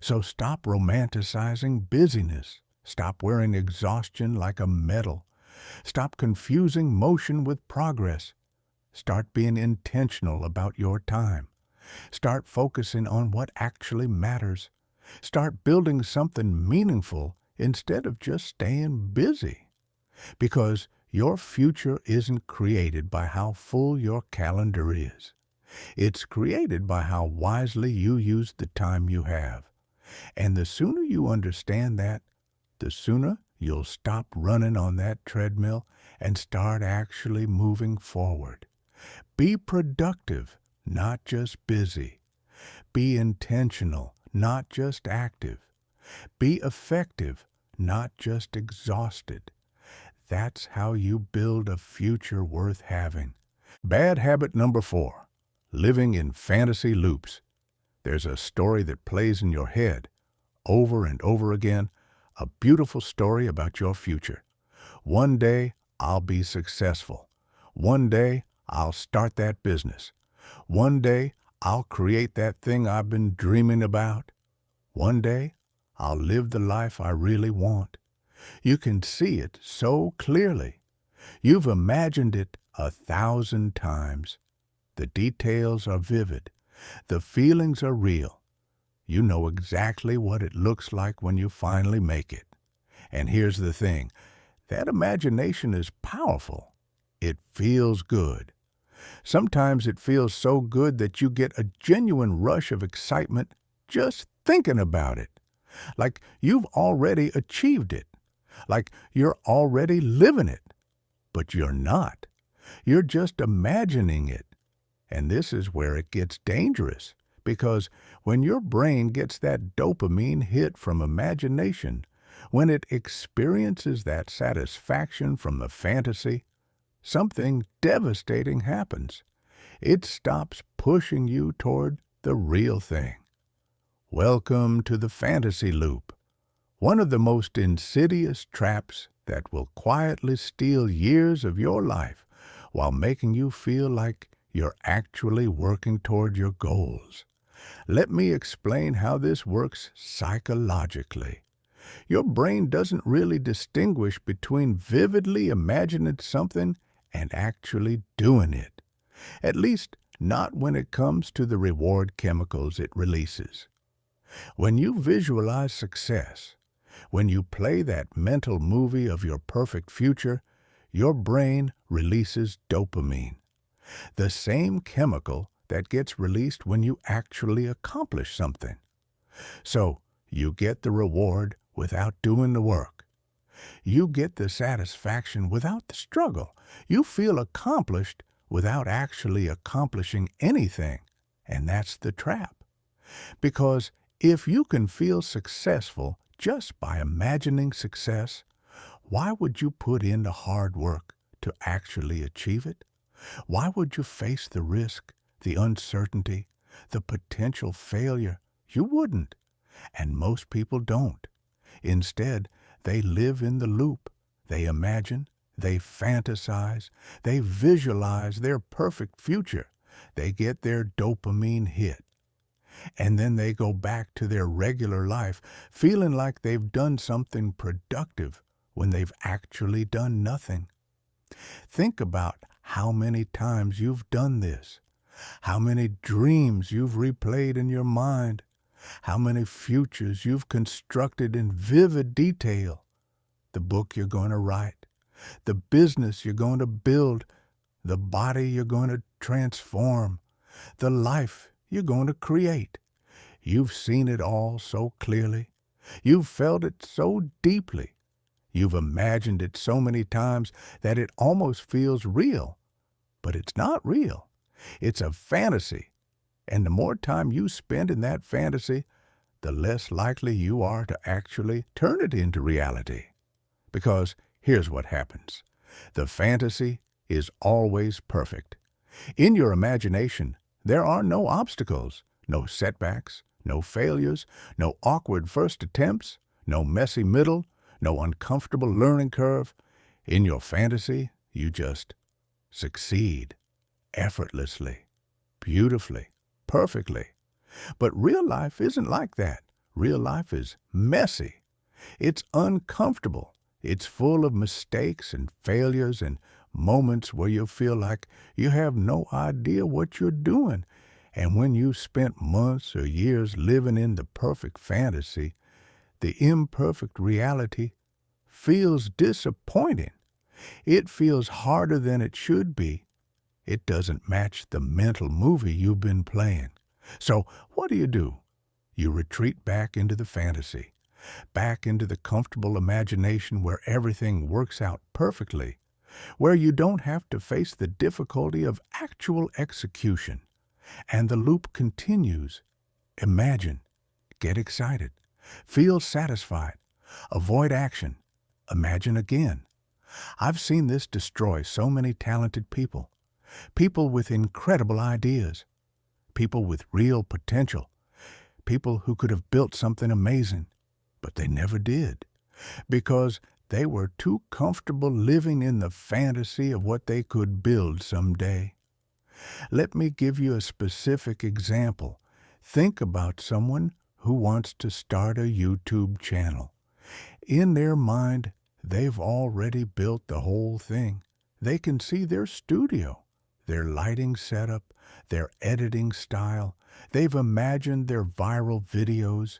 So stop romanticizing busyness. Stop wearing exhaustion like a medal. Stop confusing motion with progress. Start being intentional about your time. Start focusing on what actually matters. Start building something meaningful instead of just staying busy. Because your future isn't created by how full your calendar is. It's created by how wisely you use the time you have. And the sooner you understand that, the sooner you'll stop running on that treadmill and start actually moving forward. Be productive, not just busy. Be intentional, not just active. Be effective, not just exhausted. That's how you build a future worth having. Bad habit number 4, living in fantasy loops. There's a story that plays in your head over and over again, a beautiful story about your future. One day, I'll be successful. One day, I'll start that business. One day, I'll create that thing I've been dreaming about. One day, I'll live the life I really want. You can see it so clearly. You've imagined it 1,000 times. The details are vivid. The feelings are real. You know exactly what it looks like when you finally make it. And here's the thing, that imagination is powerful. It feels good. Sometimes it feels so good that you get a genuine rush of excitement just thinking about it. Like you've already achieved it. Like you're already living it. But you're not. You're just imagining it. And this is where it gets dangerous. Because when your brain gets that dopamine hit from imagination, when it experiences that satisfaction from the fantasy, something devastating happens. It stops pushing you toward the real thing. Welcome to the fantasy loop, one of the most insidious traps that will quietly steal years of your life while making you feel like you're actually working toward your goals. Let me explain how this works psychologically. Your brain doesn't really distinguish between vividly imagining something and actually doing it. At least, not when it comes to the reward chemicals it releases. When you visualize success, When you play that mental movie of your perfect future, your brain releases dopamine, the same chemical that gets released when you actually accomplish something. So you get the reward without doing the work. You get the satisfaction without the struggle. You feel accomplished without actually accomplishing anything. And that's the trap. Because if you can feel successful just by imagining success, why would you put in the hard work to actually achieve it? Why would you face the risk, the uncertainty, the potential failure? You wouldn't. And most people don't. Instead, they live in the loop. They imagine, they fantasize, they visualize their perfect future. They get their dopamine hit. And then they go back to their regular life feeling like they've done something productive when they've actually done nothing. Think about how many times you've done this, how many dreams you've replayed in your mind, how many futures you've constructed in vivid detail, the book you're going to write, the business you're going to build, the body you're going to transform, the life you're going to create. You've seen it all so clearly. You've felt it so deeply. You've imagined it so many times that it almost feels real. But it's not real. It's a fantasy. And the more time you spend in that fantasy, the less likely you are to actually turn it into reality. Because here's what happens. The fantasy is always perfect. In your imagination, there are no obstacles, no setbacks, no failures, no awkward first attempts, no messy middle, no uncomfortable learning curve. In your fantasy, you just succeed effortlessly, beautifully, perfectly. But real life isn't like that. Real life is messy. It's uncomfortable. It's full of mistakes and failures and moments where you feel like you have no idea what you're doing. And when you've spent months or years living in the perfect fantasy, the imperfect reality feels disappointing. It feels harder than it should be. It doesn't match the mental movie you've been playing. So what do? You retreat back into the fantasy, back into the comfortable imagination where everything works out perfectly, where you don't have to face the difficulty of actual execution. And the loop continues. Imagine, get excited, feel satisfied, avoid action, imagine again. I've seen this destroy so many talented people, people with incredible ideas, people with real potential, people who could have built something amazing, but they never did, because they were too comfortable living in the fantasy of what they could build someday. Let me give you a specific example. Think about someone who wants to start a YouTube channel. In their mind, they've already built the whole thing. They can see their studio, their lighting setup, their editing style. They've imagined their viral videos,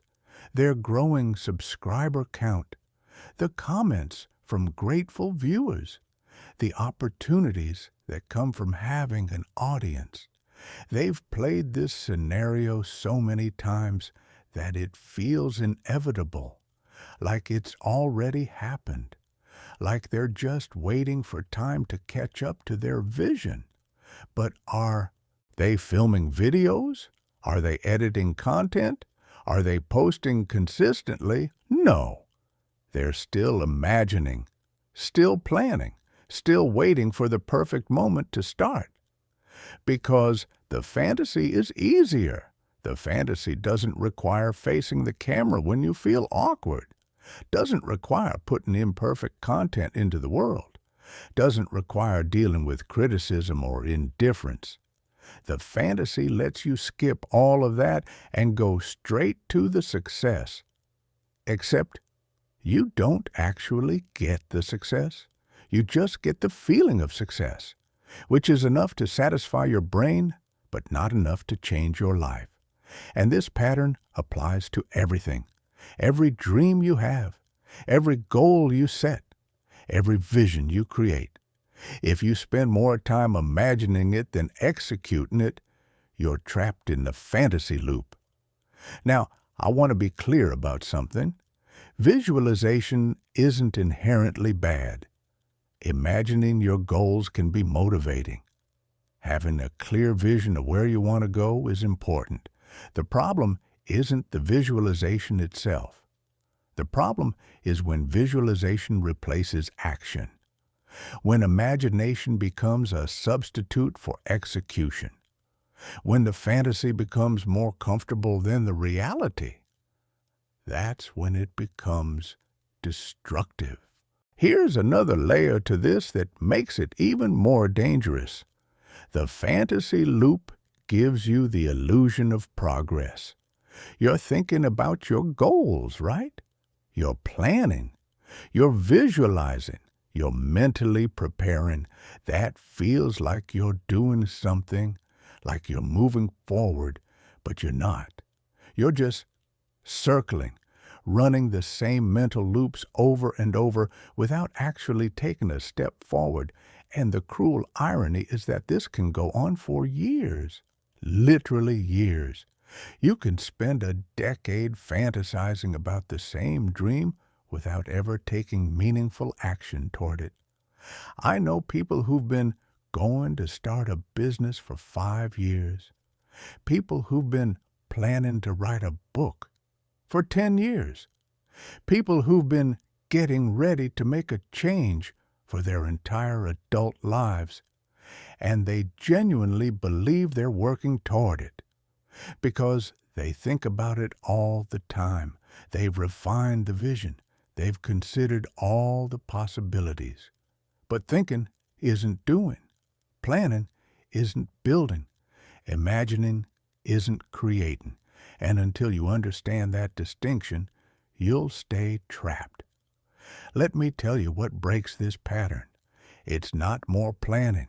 their growing subscriber count, the comments from grateful viewers, the opportunities that come from having an audience. They've played this scenario so many times that it feels inevitable, like it's already happened, like they're just waiting for time to catch up to their vision. But are they filming videos? Are they editing content? Are they posting consistently? No. They're still imagining, still planning, still waiting for the perfect moment to start. Because the fantasy is easier. The fantasy doesn't require facing the camera when you feel awkward, doesn't require putting imperfect content into the world, doesn't require dealing with criticism or indifference. The fantasy lets you skip all of that and go straight to the success. Except you don't actually get the success. You just get the feeling of success, which is enough to satisfy your brain, but not enough to change your life. And this pattern applies to everything. Every dream you have, every goal you set, every vision you create. If you spend more time imagining it than executing it, you're trapped in the fantasy loop. Now, I want to be clear about something. Visualization isn't inherently bad. Imagining your goals can be motivating. Having a clear vision of where you want to go is important. The problem isn't the visualization itself. The problem is when visualization replaces action, when imagination becomes a substitute for execution, when the fantasy becomes more comfortable than the reality. That's when it becomes destructive. Here's another layer to this that makes it even more dangerous. The fantasy loop gives you the illusion of progress. You're thinking about your goals, right? You're planning. You're visualizing. You're mentally preparing. That feels like you're doing something, like you're moving forward, but you're not. You're just circling, running the same mental loops over and over without actually taking a step forward. And the cruel irony is that this can go on for years, literally years. You can spend a decade fantasizing about the same dream without ever taking meaningful action toward it. I know people who've been going to start a business for 5 years, people who've been planning to write a book for 10 years, people who've been getting ready to make a change for their entire adult lives, and they genuinely believe they're working toward it because they think about it all the time. They've refined the vision. They've considered all the possibilities. But thinking isn't doing. Planning isn't building. Imagining isn't creating. And until you understand that distinction, you'll stay trapped. Let me tell you what breaks this pattern. It's not more planning.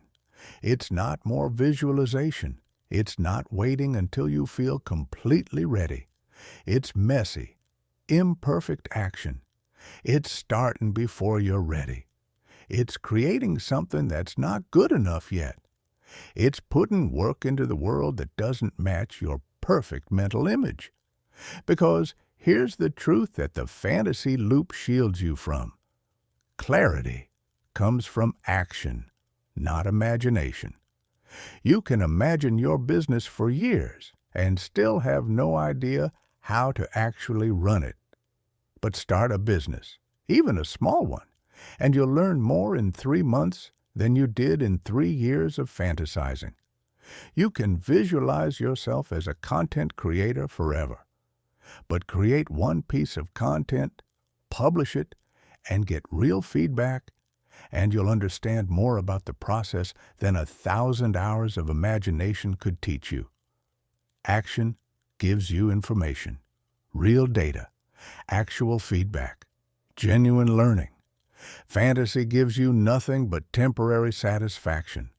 It's not more visualization. It's not waiting until you feel completely ready. It's messy, imperfect action. It's starting before you're ready. It's creating something that's not good enough yet. It's putting work into the world that doesn't match your perfect mental image. Because here's the truth that the fantasy loop shields you from. Clarity comes from action, not imagination. You can imagine your business for years and still have no idea how to actually run it. But start a business, even a small one, and you'll learn more in 3 months than you did in 3 years of fantasizing. You can visualize yourself as a content creator forever, but create one piece of content, publish it, and get real feedback, and you'll understand more about the process than 1,000 hours of imagination could teach you. Action gives you information, real data, actual feedback, genuine learning. Fantasy gives you nothing but temporary satisfaction,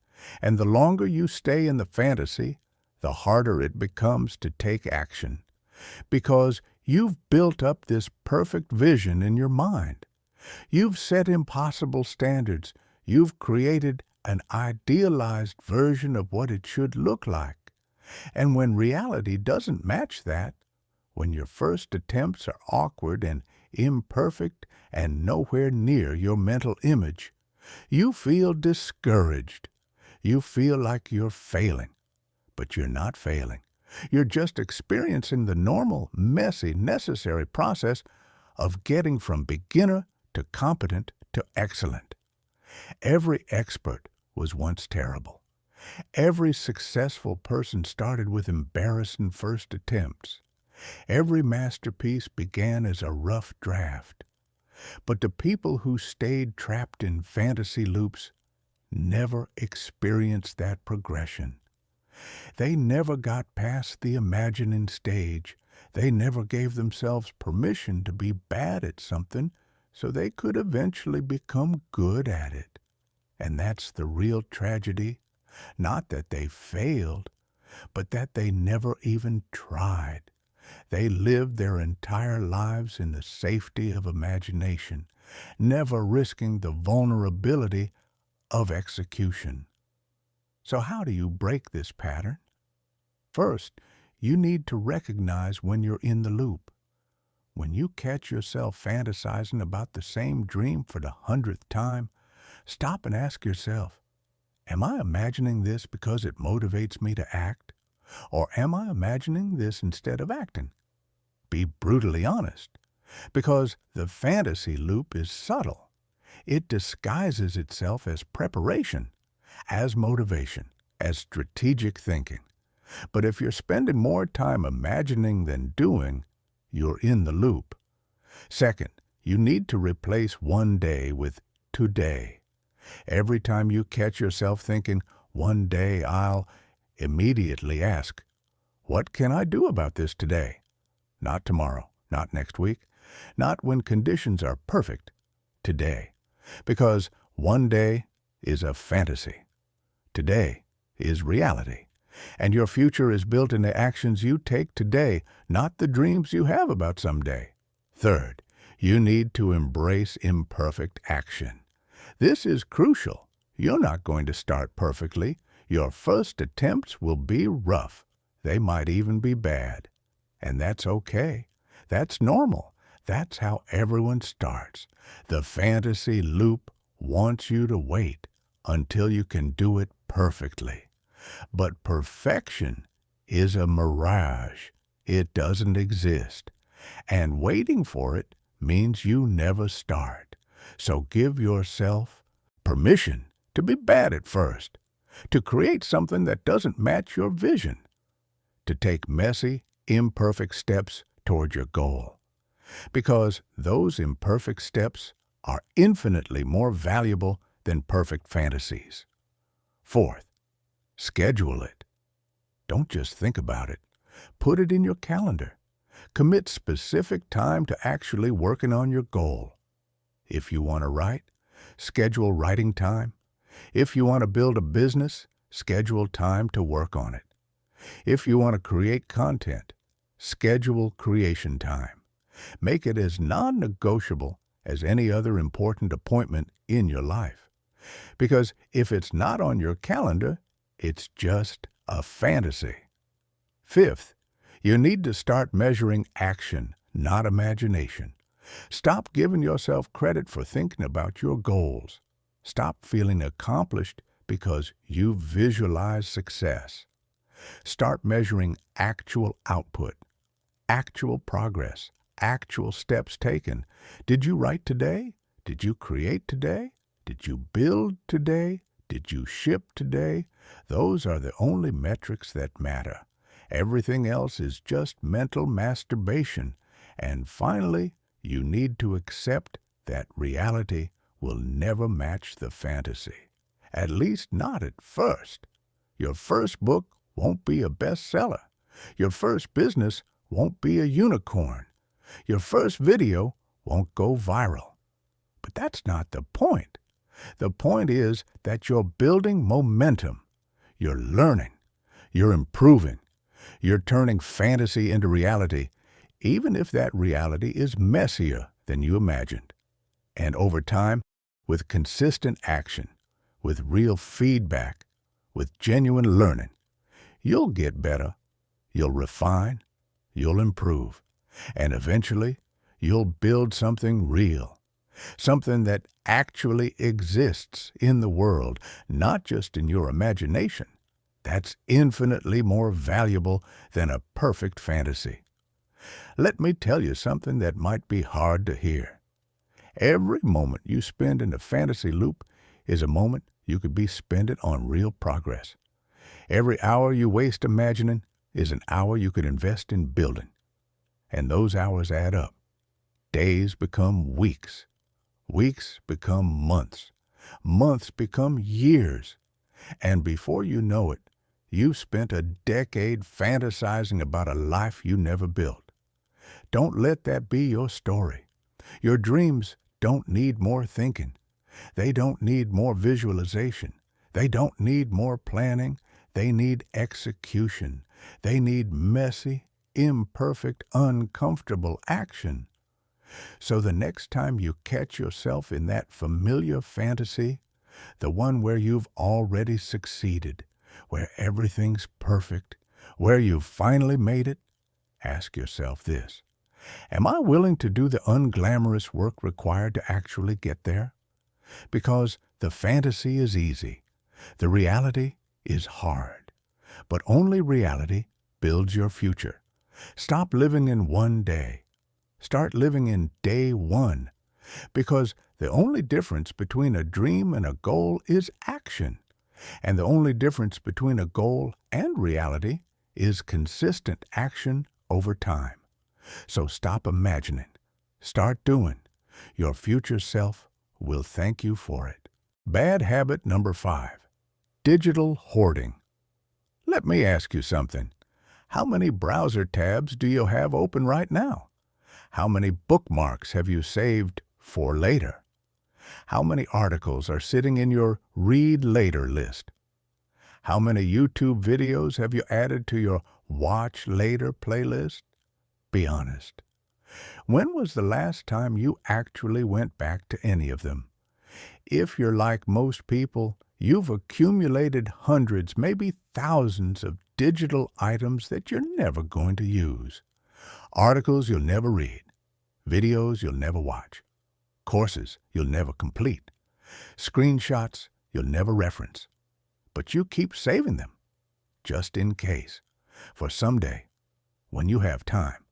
and the longer you stay in the fantasy, the harder it becomes to take action, because you've built up this perfect vision in your mind. You've set impossible standards. You've created an idealized version of what it should look like. And when reality doesn't match that, when your first attempts are awkward and imperfect and nowhere near your mental image, you feel discouraged. You feel like you're failing. But you're not failing. You're just experiencing the normal, messy, necessary process of getting from beginner to competent to excellent. Every expert was once terrible. Every successful person started with embarrassing first attempts. Every masterpiece began as a rough draft. But the people who stayed trapped in fantasy loops never experienced that progression. They never got past the imagining stage. They never gave themselves permission to be bad at something so they could eventually become good at it. And that's the real tragedy. Not that they failed, but that they never even tried. They lived their entire lives in the safety of imagination, never risking the vulnerability of execution. So how do you break this pattern? First, you need to recognize when you're in the loop. When you catch yourself fantasizing about the same dream for the 100th time, stop and ask yourself, am I imagining this because it motivates me to act? Or am I imagining this instead of acting? Be brutally honest, because the fantasy loop is subtle. It disguises itself as preparation, as motivation, as strategic thinking. But if you're spending more time imagining than doing, you're in the loop. Second, you need to replace one day with today. Every time you catch yourself thinking, one day I'll, immediately ask, what can I do about this today? Not tomorrow, not next week, not when conditions are perfect, today. Because one day is a fantasy. Today is reality. And your future is built in the actions you take today, not the dreams you have about someday. Third, you need to embrace imperfect action. This is crucial. You're not going to start perfectly. Your first attempts will be rough. They might even be bad. And that's okay. That's normal. That's how everyone starts. The fantasy loop wants you to wait until you can do it perfectly. But perfection is a mirage. It doesn't exist. And waiting for it means you never start. So give yourself permission to be bad at first, to create something that doesn't match your vision, to take messy, imperfect steps toward your goal. Because those imperfect steps are infinitely more valuable than perfect fantasies. Fourth, schedule it. Don't just think about it. Put it in your calendar. Commit specific time to actually working on your goal. If you want to write, schedule writing time. If you want to build a business, schedule time to work on it. If you want to create content, schedule creation time. Make it as non-negotiable as any other important appointment in your life. Because if it's not on your calendar, it's just a fantasy. Fifth, you need to start measuring action, not imagination. Stop giving yourself credit for thinking about your goals. Stop feeling accomplished because you visualize success. Start measuring actual output, actual progress, actual steps taken. Did you write today? Did you create today? Did you build today? Did you ship today? Those are the only metrics that matter. Everything else is just mental masturbation. And finally, you need to accept that reality will never match the fantasy. At least not at first. Your first book won't be a bestseller. Your first business won't be a unicorn. Your first video won't go viral. But that's not the point. The point is that you're building momentum. You're learning. You're improving. You're turning fantasy into reality, even if that reality is messier than you imagined. And over time, with consistent action, with real feedback, with genuine learning, you'll get better, you'll refine, you'll improve, and eventually you'll build something real, something that actually exists in the world, not just in your imagination. That's infinitely more valuable than a perfect fantasy. Let me tell you something that might be hard to hear. Every moment you spend in the fantasy loop is a moment you could be spending on real progress. Every hour you waste imagining is an hour you could invest in building. And those hours add up. Days become weeks. Weeks become months. Months become years. And before you know it, you've spent a decade fantasizing about a life you never built. Don't let that be your story. Your dreams don't need more thinking. They don't need more visualization. They don't need more planning. They need execution. They need messy, imperfect, uncomfortable action. So the next time you catch yourself in that familiar fantasy, the one where you've already succeeded, where everything's perfect, where you've finally made it, ask yourself this: am I willing to do the unglamorous work required to actually get there? Because the fantasy is easy. The reality is hard. But only reality builds your future. Stop living in one day. Start living in day one. Because the only difference between a dream and a goal is action. And the only difference between a goal and reality is consistent action over time. So stop imagining. Start doing. Your future self will thank you for it. Bad habit number 5. Digital hoarding. Let me ask you something. How many browser tabs do you have open right now? How many bookmarks have you saved for later? How many articles are sitting in your read later list? How many YouTube videos have you added to your watch later playlist? Be honest. When was the last time you actually went back to any of them? If you're like most people, you've accumulated hundreds, maybe thousands of digital items that you're never going to use. Articles you'll never read, videos you'll never watch, courses you'll never complete, screenshots you'll never reference. But you keep saving them, just in case, for someday, when you have time.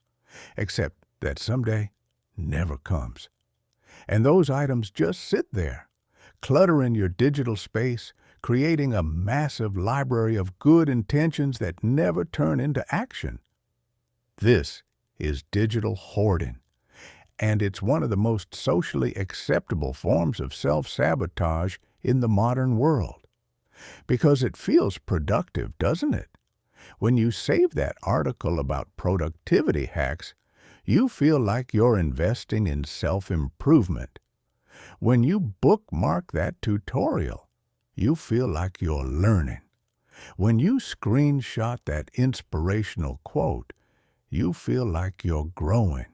Except that someday never comes. And those items just sit there, cluttering your digital space, creating a massive library of good intentions that never turn into action. This is digital hoarding, and it's one of the most socially acceptable forms of self-sabotage in the modern world. Because it feels productive, doesn't it? When you save that article about productivity hacks, you feel like you're investing in self-improvement. When you bookmark that tutorial, you feel like you're learning. When you screenshot that inspirational quote, you feel like you're growing.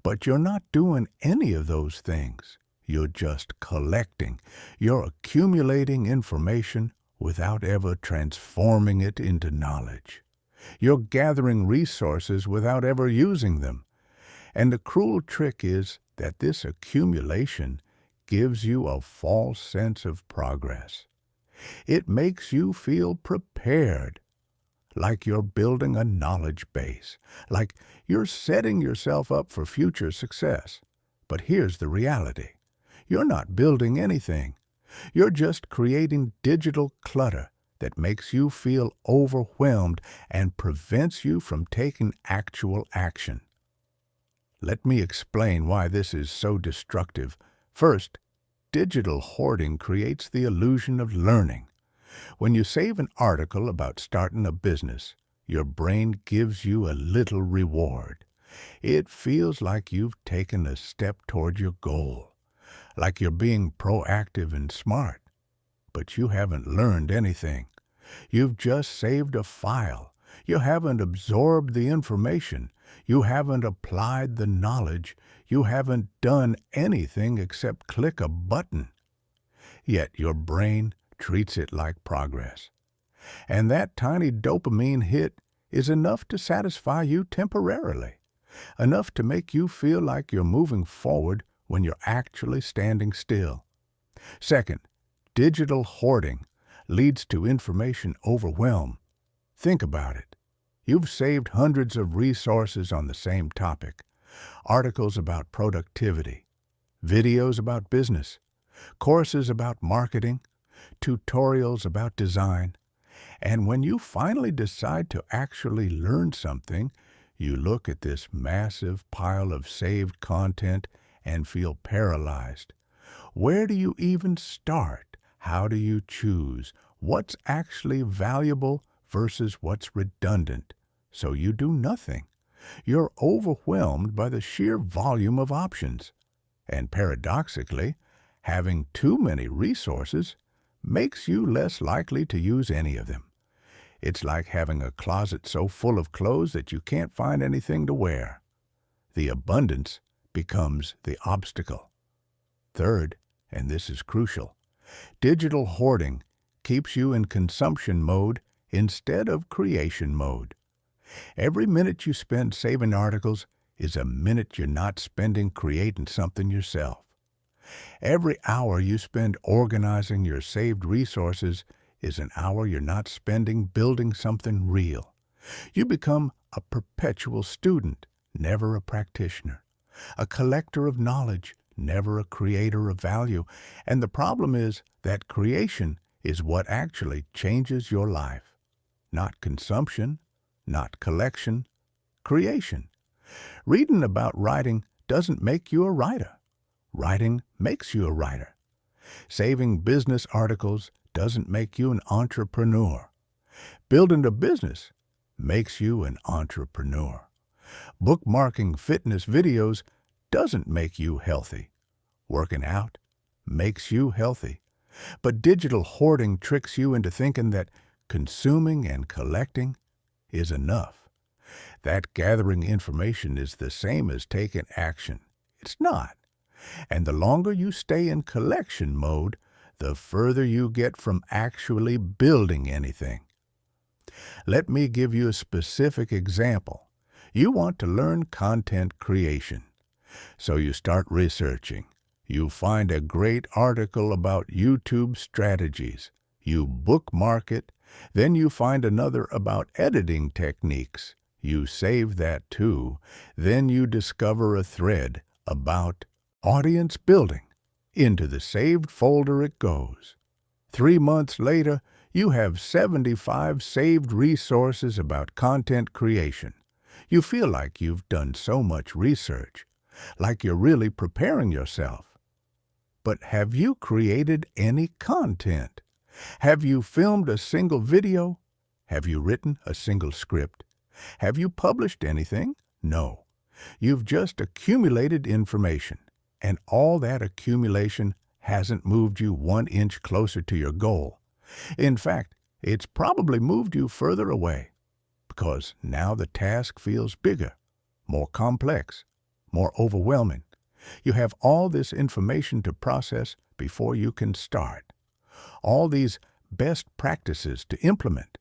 But you're not doing any of those things. You're just collecting. You're accumulating information without ever transforming it into knowledge. You're gathering resources without ever using them. And the cruel trick is that this accumulation gives you a false sense of progress. It makes you feel prepared, like you're building a knowledge base, like you're setting yourself up for future success. But here's the reality. You're not building anything. You're just creating digital clutter that makes you feel overwhelmed and prevents you from taking actual action. Let me explain why this is so destructive. First, digital hoarding creates the illusion of learning. When you save an article about starting a business, your brain gives you a little reward. It feels like you've taken a step toward your goal, like you're being proactive and smart. But you haven't learned anything. You've just saved a file. You haven't absorbed the information. You haven't applied the knowledge. You haven't done anything except click a button. Yet your brain treats it like progress. And that tiny dopamine hit is enough to satisfy you temporarily, enough to make you feel like you're moving forward when you're actually standing still. Second, digital hoarding leads to information overwhelm. Think about it. You've saved hundreds of resources on the same topic, articles about productivity, videos about business, courses about marketing, tutorials about design. And when you finally decide to actually learn something, you look at this massive pile of saved content and feel paralyzed. Where do you even start? How do you choose what's actually valuable versus what's redundant? So you do nothing. You're overwhelmed by the sheer volume of options. And paradoxically, having too many resources makes you less likely to use any of them. It's like having a closet so full of clothes that you can't find anything to wear. The abundance becomes the obstacle. Third, and this is crucial, digital hoarding keeps you in consumption mode instead of creation mode. Every minute you spend saving articles is a minute you're not spending creating something yourself. Every hour you spend organizing your saved resources is an hour you're not spending building something real. You become a perpetual student, never a practitioner, a collector of knowledge, never a creator of value. And the problem is that creation is what actually changes your life. Not consumption, not collection, creation. Reading about writing doesn't make you a writer. Writing makes you a writer. Saving business articles doesn't make you an entrepreneur. Building a business makes you an entrepreneur. Bookmarking fitness videos doesn't make you healthy. Working out makes you healthy. But digital hoarding tricks you into thinking that consuming and collecting is enough. That gathering information is the same as taking action. It's not. And the longer you stay in collection mode, the further you get from actually building anything. Let me give you a specific example. You want to learn content creation. So you start researching. You find a great article about YouTube strategies. You bookmark it. Then you find another about editing techniques. You save that too. Then you discover a thread about audience building. Into the saved folder it goes. 3 months later, you have 75 saved resources about content creation. You feel like you've done so much research, like you're really preparing yourself. But have you created any content? Have you filmed a single video? Have you written a single script? Have you published anything? No. You've just accumulated information, and all that accumulation hasn't moved you 1 inch closer to your goal. In fact, it's probably moved you further away, because now the task feels bigger, more complex, more overwhelming. You have all this information to process before you can start. All these best practices to implement.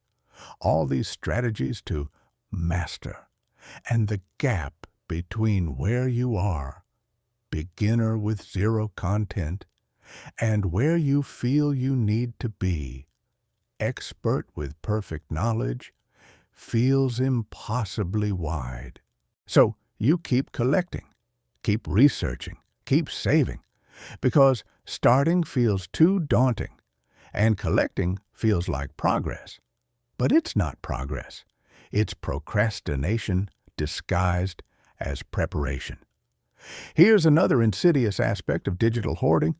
All these strategies to master. And the gap between where you are, beginner with zero content, and where you feel you need to be, expert with perfect knowledge, feels impossibly wide. So you keep collecting, keep researching, keep saving, because starting feels too daunting, and collecting feels like progress. But it's not progress. It's procrastination disguised as preparation. Here's another insidious aspect of digital hoarding.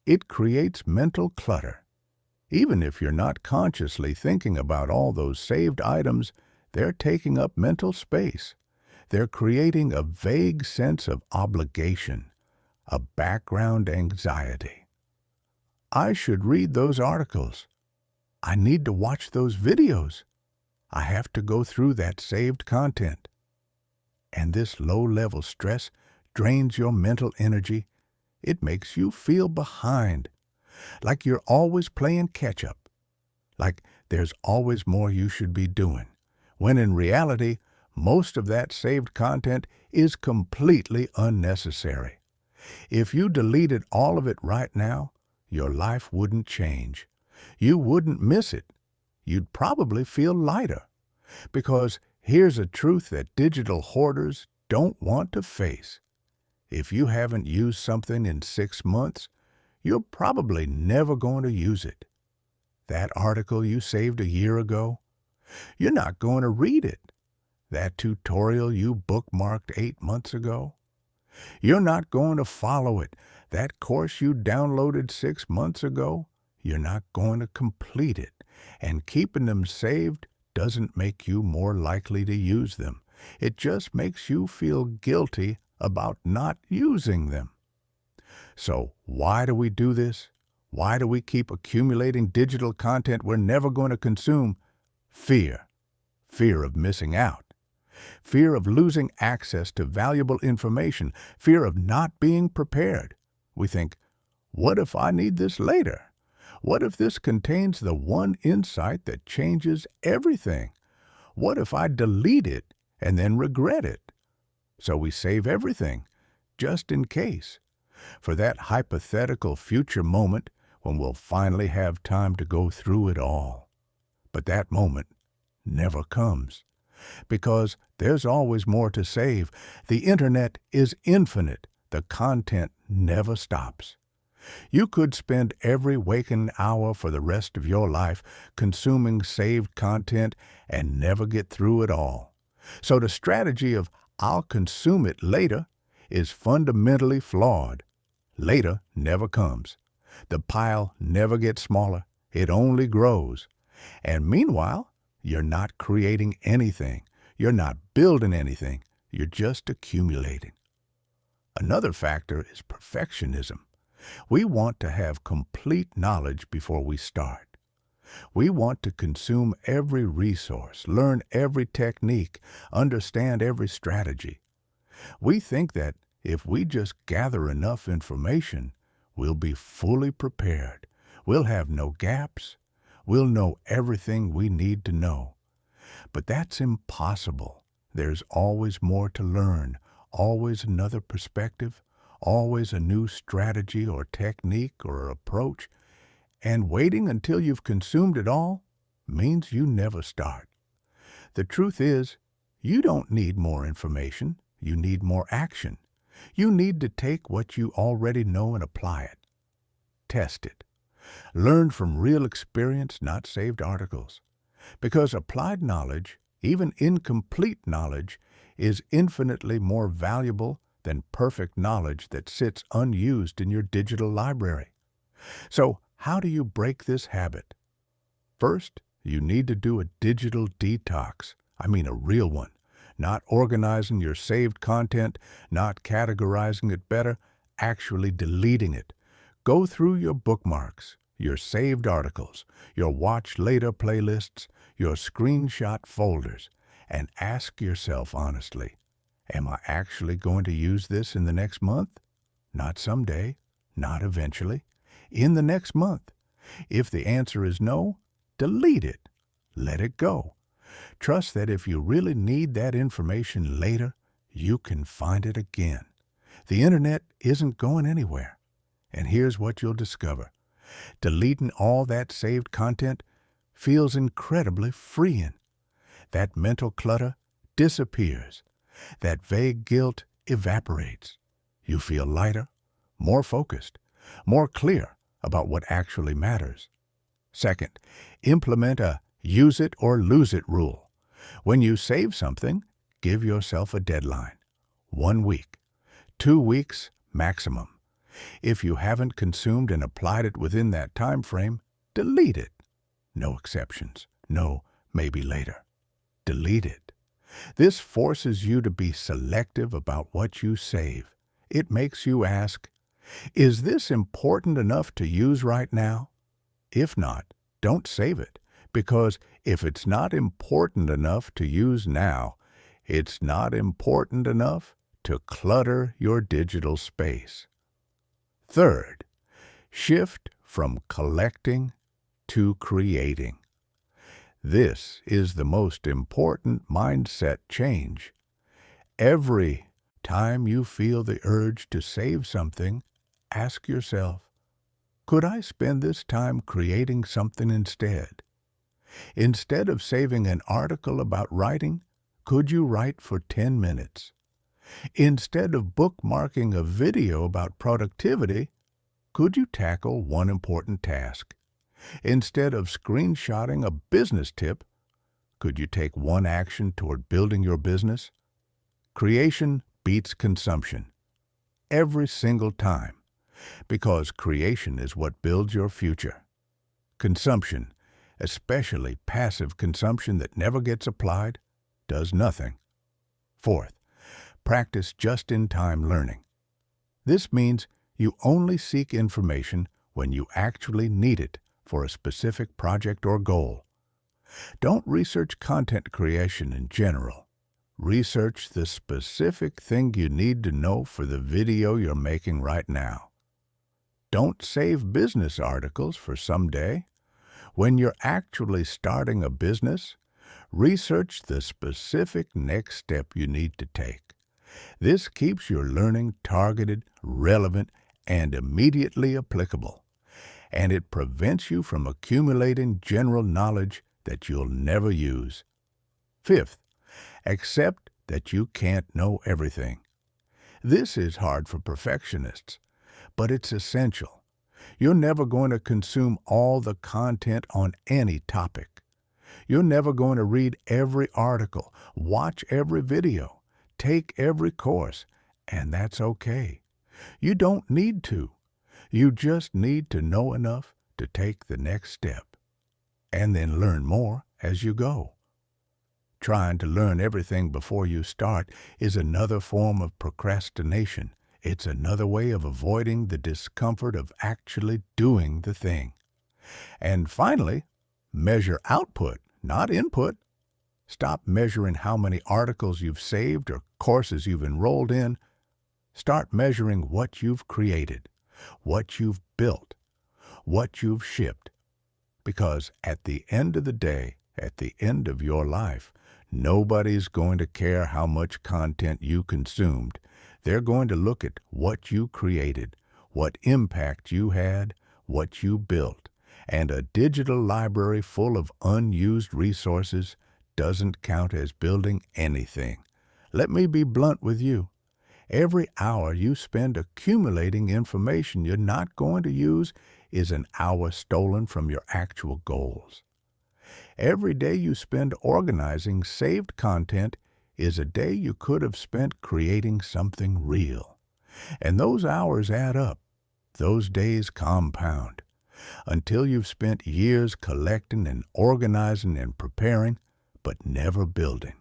It creates mental clutter. Even if you're not consciously thinking about all those saved items, they're taking up mental space. They're creating a vague sense of obligation, a background anxiety. I should read those articles. I need to watch those videos. I have to go through that saved content. And this low-level stress drains your mental energy. It makes you feel behind, like you're always playing catch-up, like there's always more you should be doing, when in reality, most of that saved content is completely unnecessary. If you deleted all of it right now, your life wouldn't change. You wouldn't miss it. You'd probably feel lighter. Because here's a truth that digital hoarders don't want to face. If you haven't used something in 6 months, you're probably never going to use it. That article you saved a year ago, you're not going to read it. That tutorial you bookmarked 8 months ago, you're not going to follow it. That course you downloaded 6 months ago, you're not going to complete it. And keeping them saved doesn't make you more likely to use them. It just makes you feel guilty about not using them. So why do we do this? Why do we keep accumulating digital content we're never going to consume? Fear. Fear of missing out. Fear of losing access to valuable information. Fear of not being prepared. We think, what if I need this later? What if this contains the one insight that changes everything? What if I delete it and then regret it? So we save everything, just in case, for that hypothetical future moment when we'll finally have time to go through it all. But that moment never comes, because there's always more to save. The internet is infinite. The content never stops. You could spend every waking hour for the rest of your life consuming saved content and never get through it all. So the strategy of "I'll consume it later" is fundamentally flawed. Later never comes. The pile never gets smaller. It only grows. And meanwhile, you're not creating anything. You're not building anything. You're just accumulating. Another factor is perfectionism. We want to have complete knowledge before we start. We want to consume every resource, learn every technique, understand every strategy. We think that if we just gather enough information, we'll be fully prepared. We'll have no gaps. We'll know everything we need to know. But that's impossible. There's always more to learn, always another perspective, always a new strategy or technique or approach. And waiting until you've consumed it all means you never start. The truth is, you don't need more information. You need more action. You need to take what you already know and apply it. Test it. Learn from real experience, not saved articles. Because applied knowledge, even incomplete knowledge, is infinitely more valuable than perfect knowledge that sits unused in your digital library. So, how do you break this habit? First, you need to do a digital detox. I mean a real one. Not organizing your saved content, not categorizing it better, actually deleting it. Go through your bookmarks, your saved articles, your watch later playlists, your screenshot folders, and ask yourself honestly, am I actually going to use this in the next month? Not someday, not eventually, in the next month. If the answer is no, delete it. Let it go. Trust that if you really need that information later, you can find it again. The internet isn't going anywhere. And here's what you'll discover. Deleting all that saved content feels incredibly freeing. That mental clutter disappears. That vague guilt evaporates. You feel lighter, more focused, more clear about what actually matters. Second, implement a use it or lose it rule. When you save something, give yourself a deadline. 1 week, 2 weeks maximum. If you haven't consumed and applied it within that time frame, delete it. No exceptions. No, maybe later. Delete it. This forces you to be selective about what you save. It makes you ask, is this important enough to use right now? If not, don't save it, because if it's not important enough to use now, it's not important enough to clutter your digital space. Third, shift from collecting to creating. This is the most important mindset change. Every time you feel the urge to save something, ask yourself, could I spend this time creating something instead? Instead of saving an article about writing, could you write for 10 minutes? Instead of bookmarking a video about productivity, could you tackle one important task? Instead of screenshotting a business tip, could you take one action toward building your business? Creation beats consumption. Every single time. Because creation is what builds your future. Consumption, especially passive consumption that never gets applied, does nothing. Fourth, practice just-in-time learning. This means you only seek information when you actually need it for a specific project or goal. Don't research content creation in general. Research the specific thing you need to know for the video you're making right now. Don't save business articles for someday. When you're actually starting a business, research the specific next step you need to take. This keeps your learning targeted, relevant, and immediately applicable, and it prevents you from accumulating general knowledge that you'll never use. Fifth, accept that you can't know everything. This is hard for perfectionists, but it's essential. You're never going to consume all the content on any topic. You're never going to read every article, watch every video, take every course, and that's okay. You don't need to. You just need to know enough to take the next step, and then learn more as you go. Trying to learn everything before you start is another form of procrastination. It's another way of avoiding the discomfort of actually doing the thing. And finally, measure output, not input. Stop measuring how many articles you've saved or courses you've enrolled in. Start measuring what you've created, what you've built, what you've shipped. Because at the end of the day, at the end of your life, nobody's going to care how much content you consumed. They're going to look at what you created, what impact you had, what you built. And a digital library full of unused resources doesn't count as building anything. Let me be blunt with you. Every hour you spend accumulating information you're not going to use is an hour stolen from your actual goals. Every day you spend organizing saved content is a day you could have spent creating something real. And those hours add up. Those days compound. Until you've spent years collecting and organizing and preparing, but never building.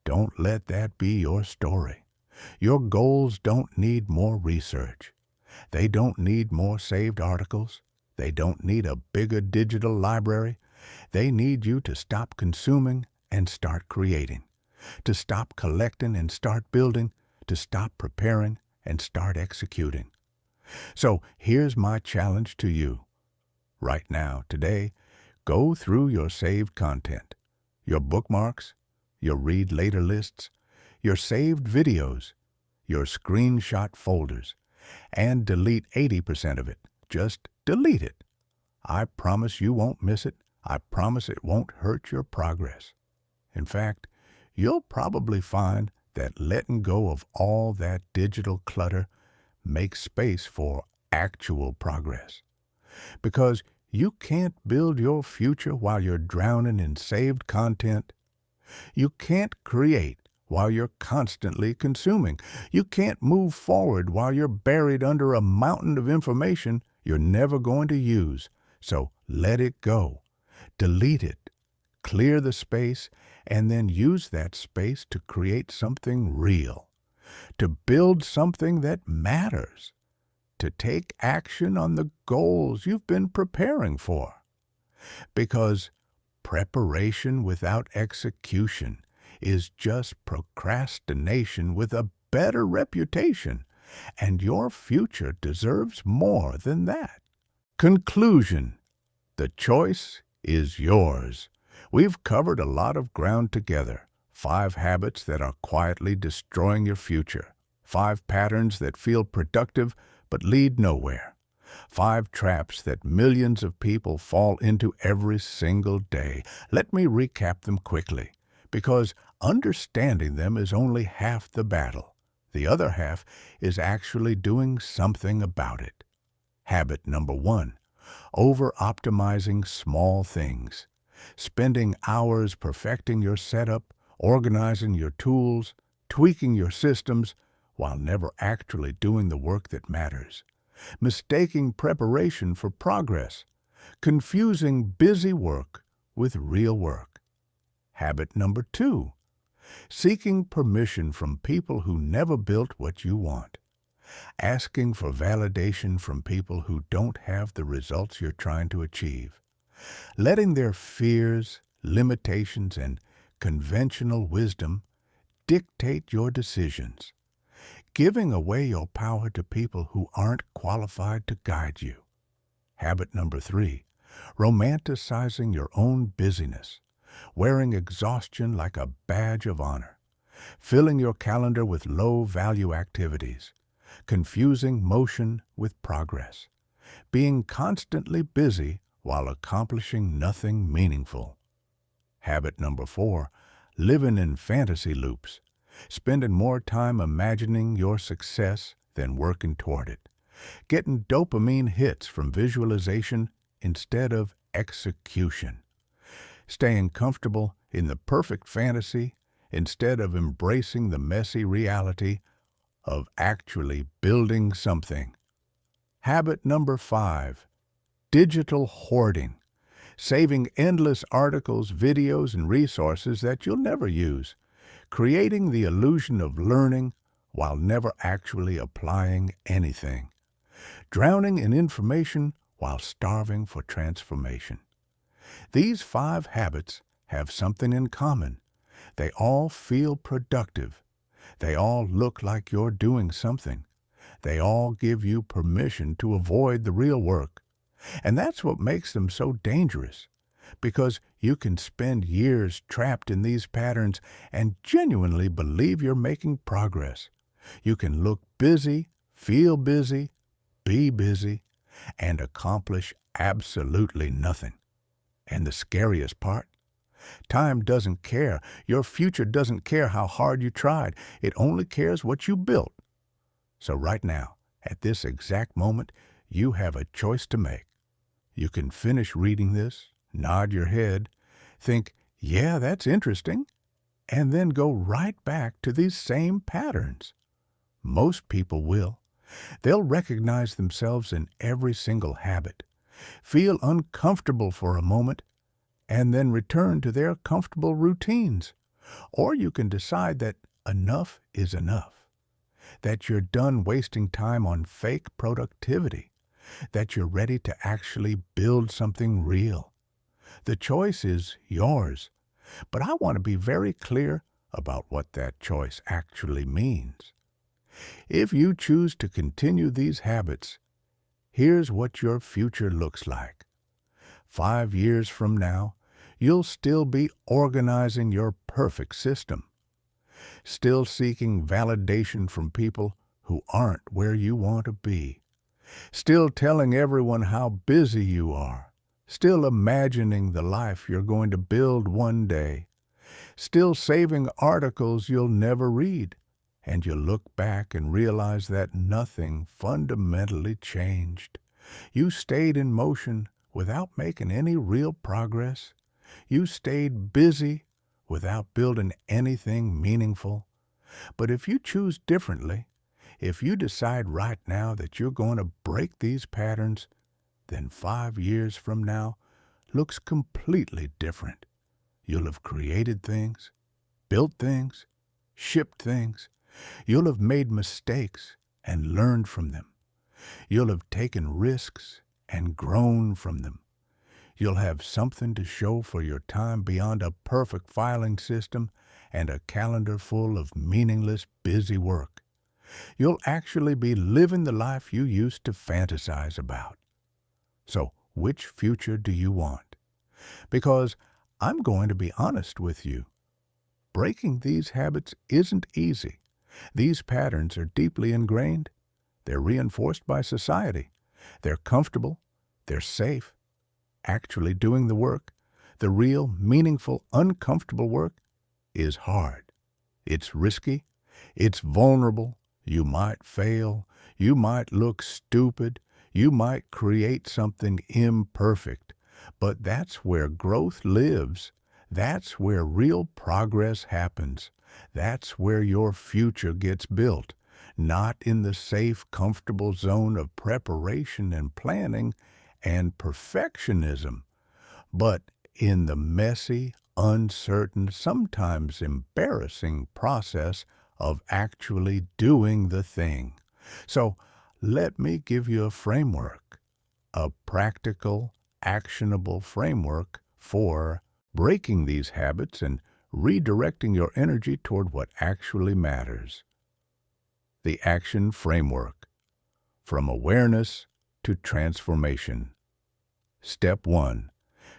Don't let that be your story. Your goals don't need more research. They don't need more saved articles. They don't need a bigger digital library. They need you to stop consuming and start creating, to stop collecting and start building, to stop preparing and start executing. So here's my challenge to you. Right now, today, go through your saved content, your bookmarks, your read later lists, your saved videos, your screenshot folders, and delete 80% of it. Just delete it. I promise you won't miss it. I promise it won't hurt your progress. In fact, you'll probably find that letting go of all that digital clutter makes space for actual progress. Because you can't build your future while you're drowning in saved content. You can't create while you're constantly consuming. You can't move forward while you're buried under a mountain of information you're never going to use. So let it go. Delete it. Clear the space, and then use that space to create something real, to build something that matters, to take action on the goals you've been preparing for. Because preparation without execution is just procrastination with a better reputation, and your future deserves more than that. Conclusion: the choice is yours. We've covered a lot of ground together. 5 habits that are quietly destroying your future. 5 patterns that feel productive but lead nowhere. 5 traps that millions of people fall into every single day. Let me recap them quickly, because understanding them is only half the battle. The other half is actually doing something about it. Habit number 1, over-optimizing small things. Spending hours perfecting your setup, organizing your tools, tweaking your systems, while never actually doing the work that matters. Mistaking preparation for progress. Confusing busy work with real work. Habit number 2, seeking permission from people who never built what you want. Asking for validation from people who don't have the results you're trying to achieve. Letting their fears, limitations, and conventional wisdom dictate your decisions, giving away your power to people who aren't qualified to guide you. Habit number 3, romanticizing your own busyness, wearing exhaustion like a badge of honor, filling your calendar with low-value activities, confusing motion with progress, being constantly busy while accomplishing nothing meaningful. Habit number 4, living in fantasy loops, spending more time imagining your success than working toward it, getting dopamine hits from visualization instead of execution, staying comfortable in the perfect fantasy instead of embracing the messy reality of actually building something. Habit number 5, digital hoarding, saving endless articles, videos, and resources that you'll never use, creating the illusion of learning while never actually applying anything, drowning in information while starving for transformation. These 5 habits have something in common. They all feel productive. They all look like you're doing something. They all give you permission to avoid the real work. And that's what makes them so dangerous, because you can spend years trapped in these patterns and genuinely believe you're making progress. You can look busy, feel busy, be busy, and accomplish absolutely nothing. And the scariest part, time doesn't care. Your future doesn't care how hard you tried. It only cares what you built. So right now, at this exact moment, you have a choice to make. You can finish reading this, nod your head, think, yeah, that's interesting, and then go right back to these same patterns. Most people will. They'll recognize themselves in every single habit, feel uncomfortable for a moment, and then return to their comfortable routines. Or you can decide that enough is enough, that you're done wasting time on fake productivity, that you're ready to actually build something real. The choice is yours, but I want to be very clear about what that choice actually means. If you choose to continue these habits, here's what your future looks like. 5 years from now, you'll still be organizing your perfect system, still seeking validation from people who aren't where you want to be, still telling everyone how busy you are, still imagining the life you're going to build one day, still saving articles you'll never read, and you look back and realize that nothing fundamentally changed. You stayed in motion without making any real progress. You stayed busy without building anything meaningful. But if you choose differently, if you decide right now that you're going to break these patterns, then 5 years from now looks completely different. You'll have created things, built things, shipped things. You'll have made mistakes and learned from them. You'll have taken risks and grown from them. You'll have something to show for your time beyond a perfect filing system and a calendar full of meaningless, busy work. You'll actually be living the life you used to fantasize about. So, which future do you want? Because I'm going to be honest with you. Breaking these habits isn't easy. These patterns are deeply ingrained. They're reinforced by society. They're comfortable. They're safe. Actually doing the work, the real, meaningful, uncomfortable work, is hard. It's risky. It's vulnerable. You might fail. You might look stupid. You might create something imperfect. But that's where growth lives. That's where real progress happens. That's where your future gets built, not in the safe, comfortable zone of preparation and planning and perfectionism, but in the messy, uncertain, sometimes embarrassing process of actually doing the thing. So let me give you a framework, a practical, actionable framework for breaking these habits and redirecting your energy toward what actually matters. The Action Framework: From Awareness to Transformation. Step 1.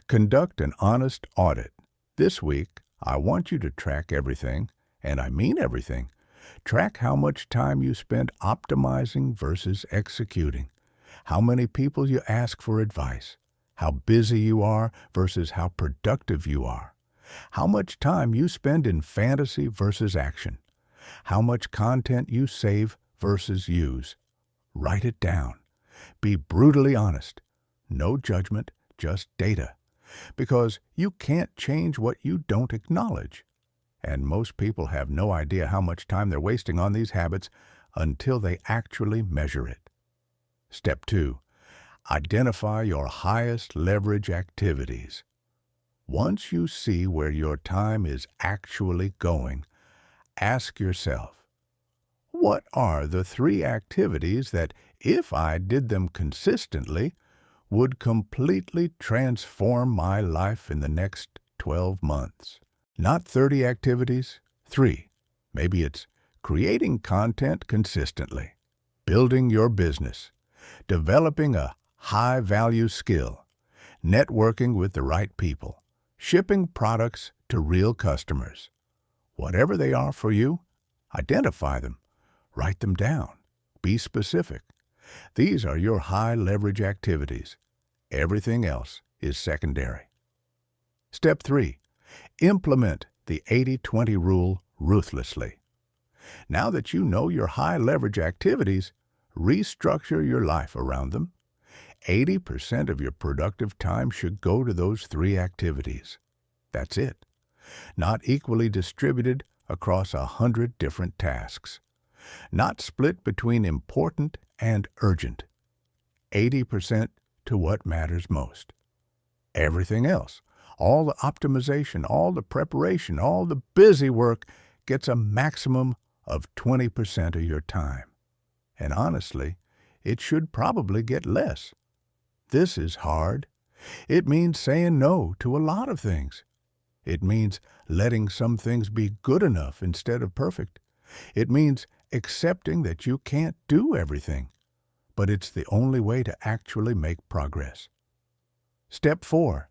Conduct an honest audit. This week, I want you to track everything, and I mean everything. Track how much time you spend optimizing versus executing, how many people you ask for advice, how busy you are versus how productive you are, how much time you spend in fantasy versus action, how much content you save versus use. Write it down. Be brutally honest. No judgment, just data. Because you can't change what you don't acknowledge. And most people have no idea how much time they're wasting on these habits until they actually measure it. Step 2. Identify your highest leverage activities. Once you see where your time is actually going, ask yourself, what are the 3 activities that, if I did them consistently, would completely transform my life in the next 12 months? Not 30 activities, 3. Maybe it's creating content consistently, building your business, developing a high-value skill, networking with the right people, shipping products to real customers. Whatever they are for you, identify them, write them down, be specific. These are your high-leverage activities. Everything else is secondary. Step 3. Implement the 80-20 rule ruthlessly. Now that you know your high-leverage activities, restructure your life around them. 80% of your productive time should go to those 3 activities. That's it. Not equally distributed across 100 different tasks. Not split between important and urgent. 80% to what matters most. Everything else, all the optimization, all the preparation, all the busy work, gets a maximum of 20% of your time. And honestly, it should probably get less. This is hard. It means saying no to a lot of things. It means letting some things be good enough instead of perfect. It means accepting that you can't do everything, but it's the only way to actually make progress. Step 4.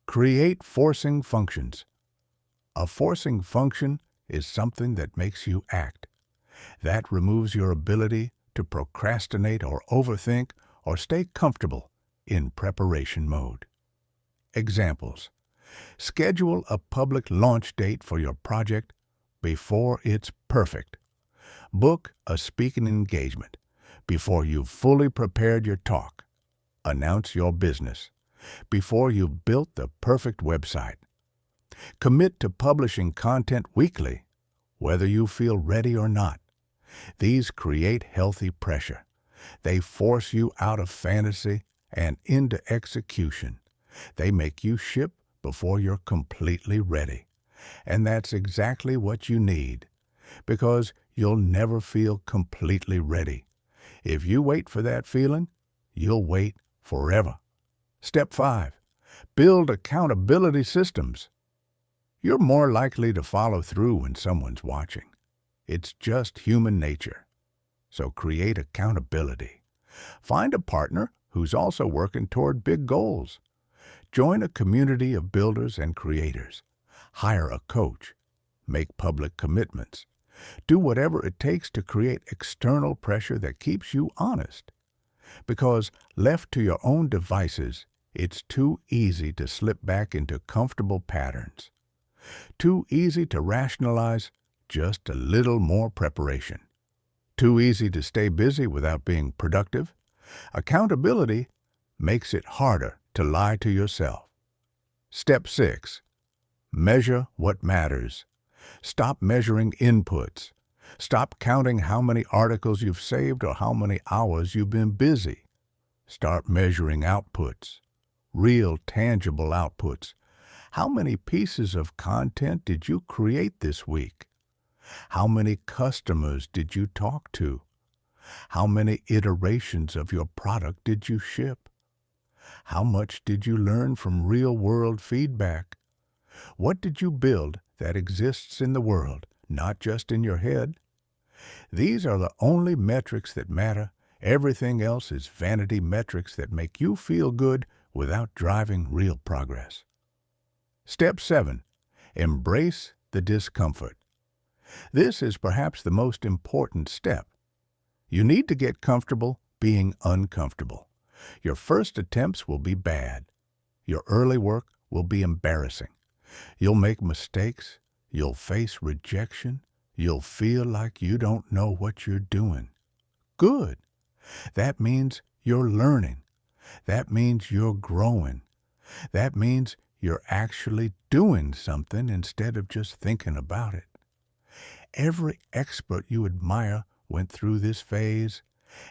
Create forcing functions. A forcing function is something that makes you act. That removes your ability to procrastinate or overthink or stay comfortable in preparation mode. Examples. Schedule a public launch date for your project before it's perfect. Book a speaking engagement before you've fully prepared your talk. Announce your business before you've built the perfect website. Commit to publishing content weekly, whether you feel ready or not. These create healthy pressure. They force you out of fantasy and into execution. They make you ship before you're completely ready. And that's exactly what you need, because you'll never feel completely ready. If you wait for that feeling, you'll wait forever. Step 5. Build accountability systems. You're more likely to follow through when someone's watching. It's just human nature. So create accountability. Find a partner who's also working toward big goals. Join a community of builders and creators. Hire a coach. Make public commitments. Do whatever it takes to create external pressure that keeps you honest. Because left to your own devices, it's too easy to slip back into comfortable patterns. Too easy to rationalize just a little more preparation. Too easy to stay busy without being productive. Accountability makes it harder to lie to yourself. Step 6. Measure what matters. Stop measuring inputs. Stop counting how many articles you've saved or how many hours you've been busy. Start measuring outputs. Real, tangible outputs. How many pieces of content did you create this week? How many customers did you talk to? How many iterations of your product did you ship? How much did you learn from real-world feedback? What did you build that exists in the world, not just in your head? These are the only metrics that matter. Everything else is vanity metrics that make you feel good without driving real progress. Step 7. Embrace the discomfort. This is perhaps the most important step. You need to get comfortable being uncomfortable. Your first attempts will be bad. Your early work will be embarrassing. You'll make mistakes. You'll face rejection. You'll feel like you don't know what you're doing. Good. That means you're learning. That means you're growing. That means you're actually doing something instead of just thinking about it. Every expert you admire went through this phase.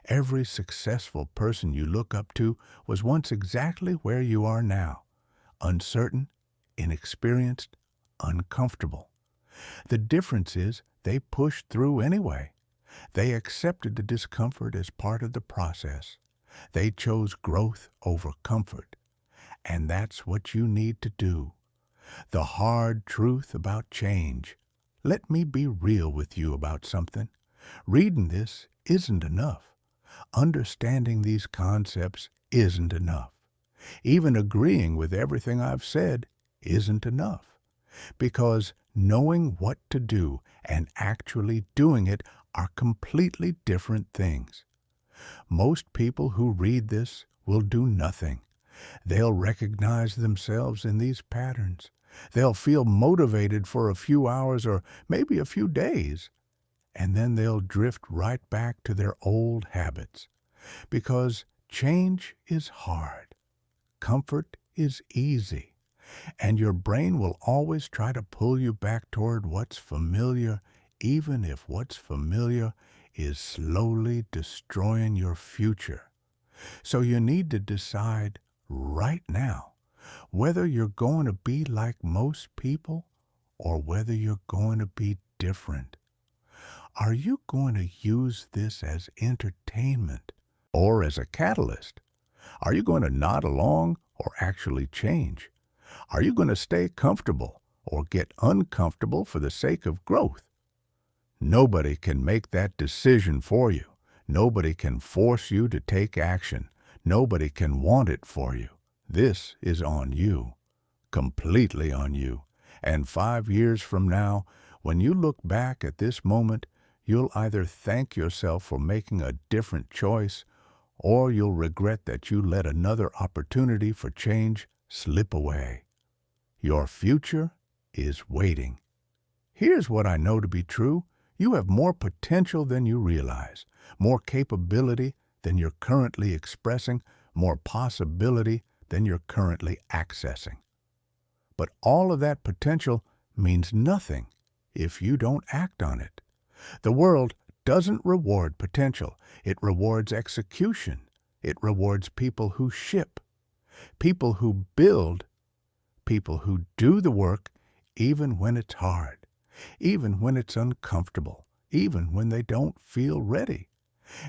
Every successful person you look up to was once exactly where you are now, uncertain, inexperienced, uncomfortable. The difference is they pushed through anyway. They accepted the discomfort as part of the process. They chose growth over comfort. And that's what you need to do. The hard truth about change. Let me be real with you about something. Reading this isn't enough. Understanding these concepts isn't enough. Even agreeing with everything I've said isn't enough. Because knowing what to do and actually doing it are completely different things. Most people who read this will do nothing. They'll recognize themselves in these patterns. They'll feel motivated for a few hours or maybe a few days, and then they'll drift right back to their old habits. Because change is hard. Comfort is easy. And your brain will always try to pull you back toward what's familiar, even if what's familiar is slowly destroying your future. So you need to decide right now whether you're going to be like most people or whether you're going to be different. Are you going to use this as entertainment or as a catalyst? Are you going to nod along or actually change? Are you going to stay comfortable or get uncomfortable for the sake of growth? Nobody can make that decision for you. Nobody can force you to take action. Nobody can want it for you. This is on you, completely on you. And 5 years from now, when you look back at this moment, you'll either thank yourself for making a different choice, or you'll regret that you let another opportunity for change slip away. Your future is waiting. Here's what I know to be true. You have more potential than you realize, more capability than you're currently expressing, more possibility than you're currently accessing. But all of that potential means nothing if you don't act on it. The world doesn't reward potential. It rewards execution. It rewards people who ship, people who build, people who do the work even when it's hard, even when it's uncomfortable, even when they don't feel ready.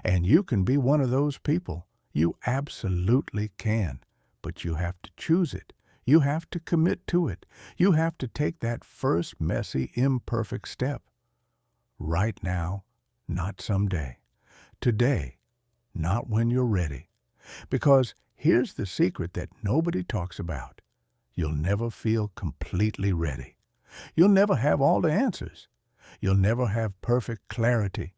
And you can be one of those people. You absolutely can. But you have to choose it. You have to commit to it. You have to take that first messy, imperfect step. Right now, not someday. Today, not when you're ready. Because here's the secret that nobody talks about. You'll never feel completely ready. You'll never have all the answers. You'll never have perfect clarity.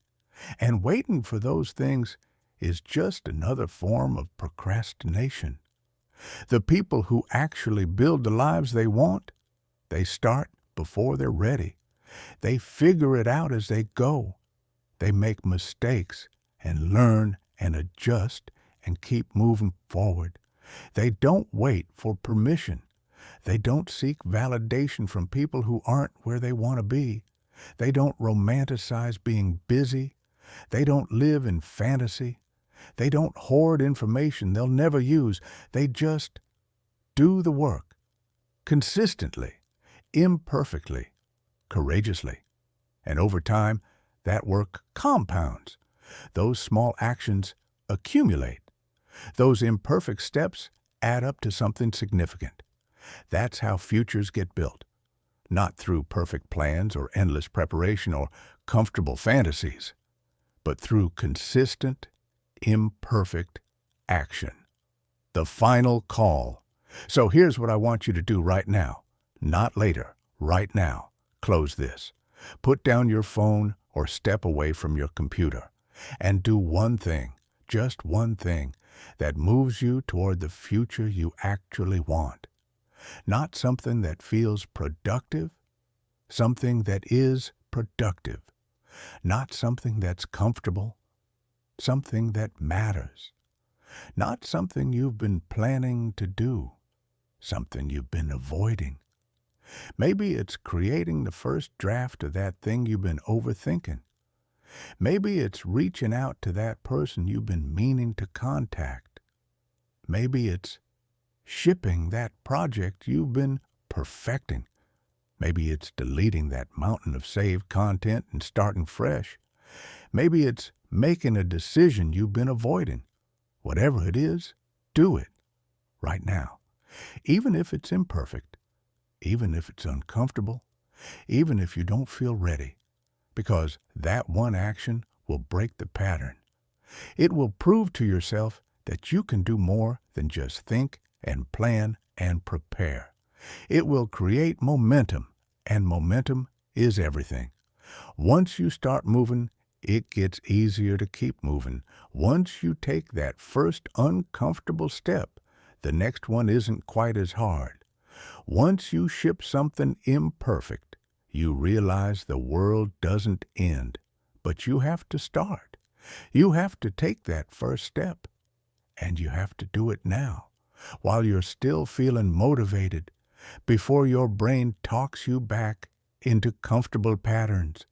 And waiting for those things is just another form of procrastination. The people who actually build the lives they want, they start before they're ready. They figure it out as they go. They make mistakes and learn and adjust and keep moving forward. They don't wait for permission. They don't seek validation from people who aren't where they want to be. They don't romanticize being busy. They don't live in fantasy. They don't hoard information they'll never use. They just do the work, consistently, imperfectly, courageously. And over time, that work compounds. Those small actions accumulate. Those imperfect steps add up to something significant. That's how futures get built, not through perfect plans or endless preparation or comfortable fantasies, but through consistent, imperfect action. The final call. So here's what I want you to do right now, not later, right now. Close this. Put down your phone or step away from your computer and do one thing, just one thing, that moves you toward the future you actually want. Not something that feels productive, something that is productive. Not something that's comfortable, something that matters. Not something you've been planning to do, something you've been avoiding. Maybe it's creating the first draft of that thing you've been overthinking. Maybe it's reaching out to that person you've been meaning to contact. Maybe it's shipping that project you've been perfecting. Maybe it's deleting that mountain of saved content and starting fresh. Maybe it's making a decision you've been avoiding. Whatever it is, do it right now. Even if it's imperfect, even if it's uncomfortable, even if you don't feel ready, because that one action will break the pattern. It will prove to yourself that you can do more than just think and plan and prepare. It will create momentum, and momentum is everything. Once you start moving, it gets easier to keep moving. Once you take that first uncomfortable step, the next one isn't quite as hard. Once you ship something imperfect, you realize the world doesn't end, but you have to start. You have to take that first step, and you have to do it now, while you're still feeling motivated, before your brain talks you back into comfortable patterns.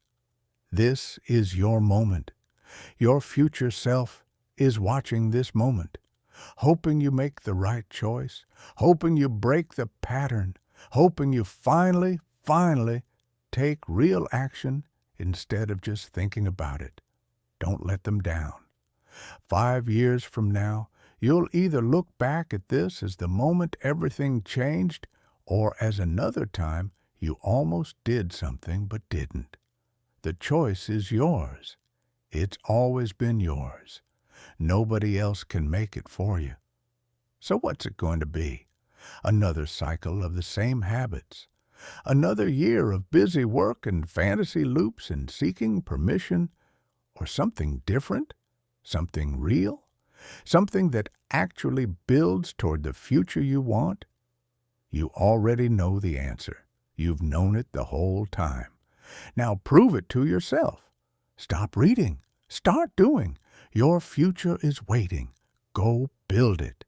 This is your moment. Your future self is watching this moment, hoping you make the right choice, hoping you break the pattern, hoping you finally take real action instead of just thinking about it. Don't let them down. 5 years from now, you'll either look back at this as the moment everything changed, or as another time you almost did something but didn't. The choice is yours. It's always been yours. Nobody else can make it for you. So what's it going to be? Another cycle of the same habits. Another year of busy work and fantasy loops and seeking permission, or something different? Something real? Something that actually builds toward the future you want? You already know the answer. You've known it the whole time. Now prove it to yourself. Stop reading. Start doing. Your future is waiting. Go build it.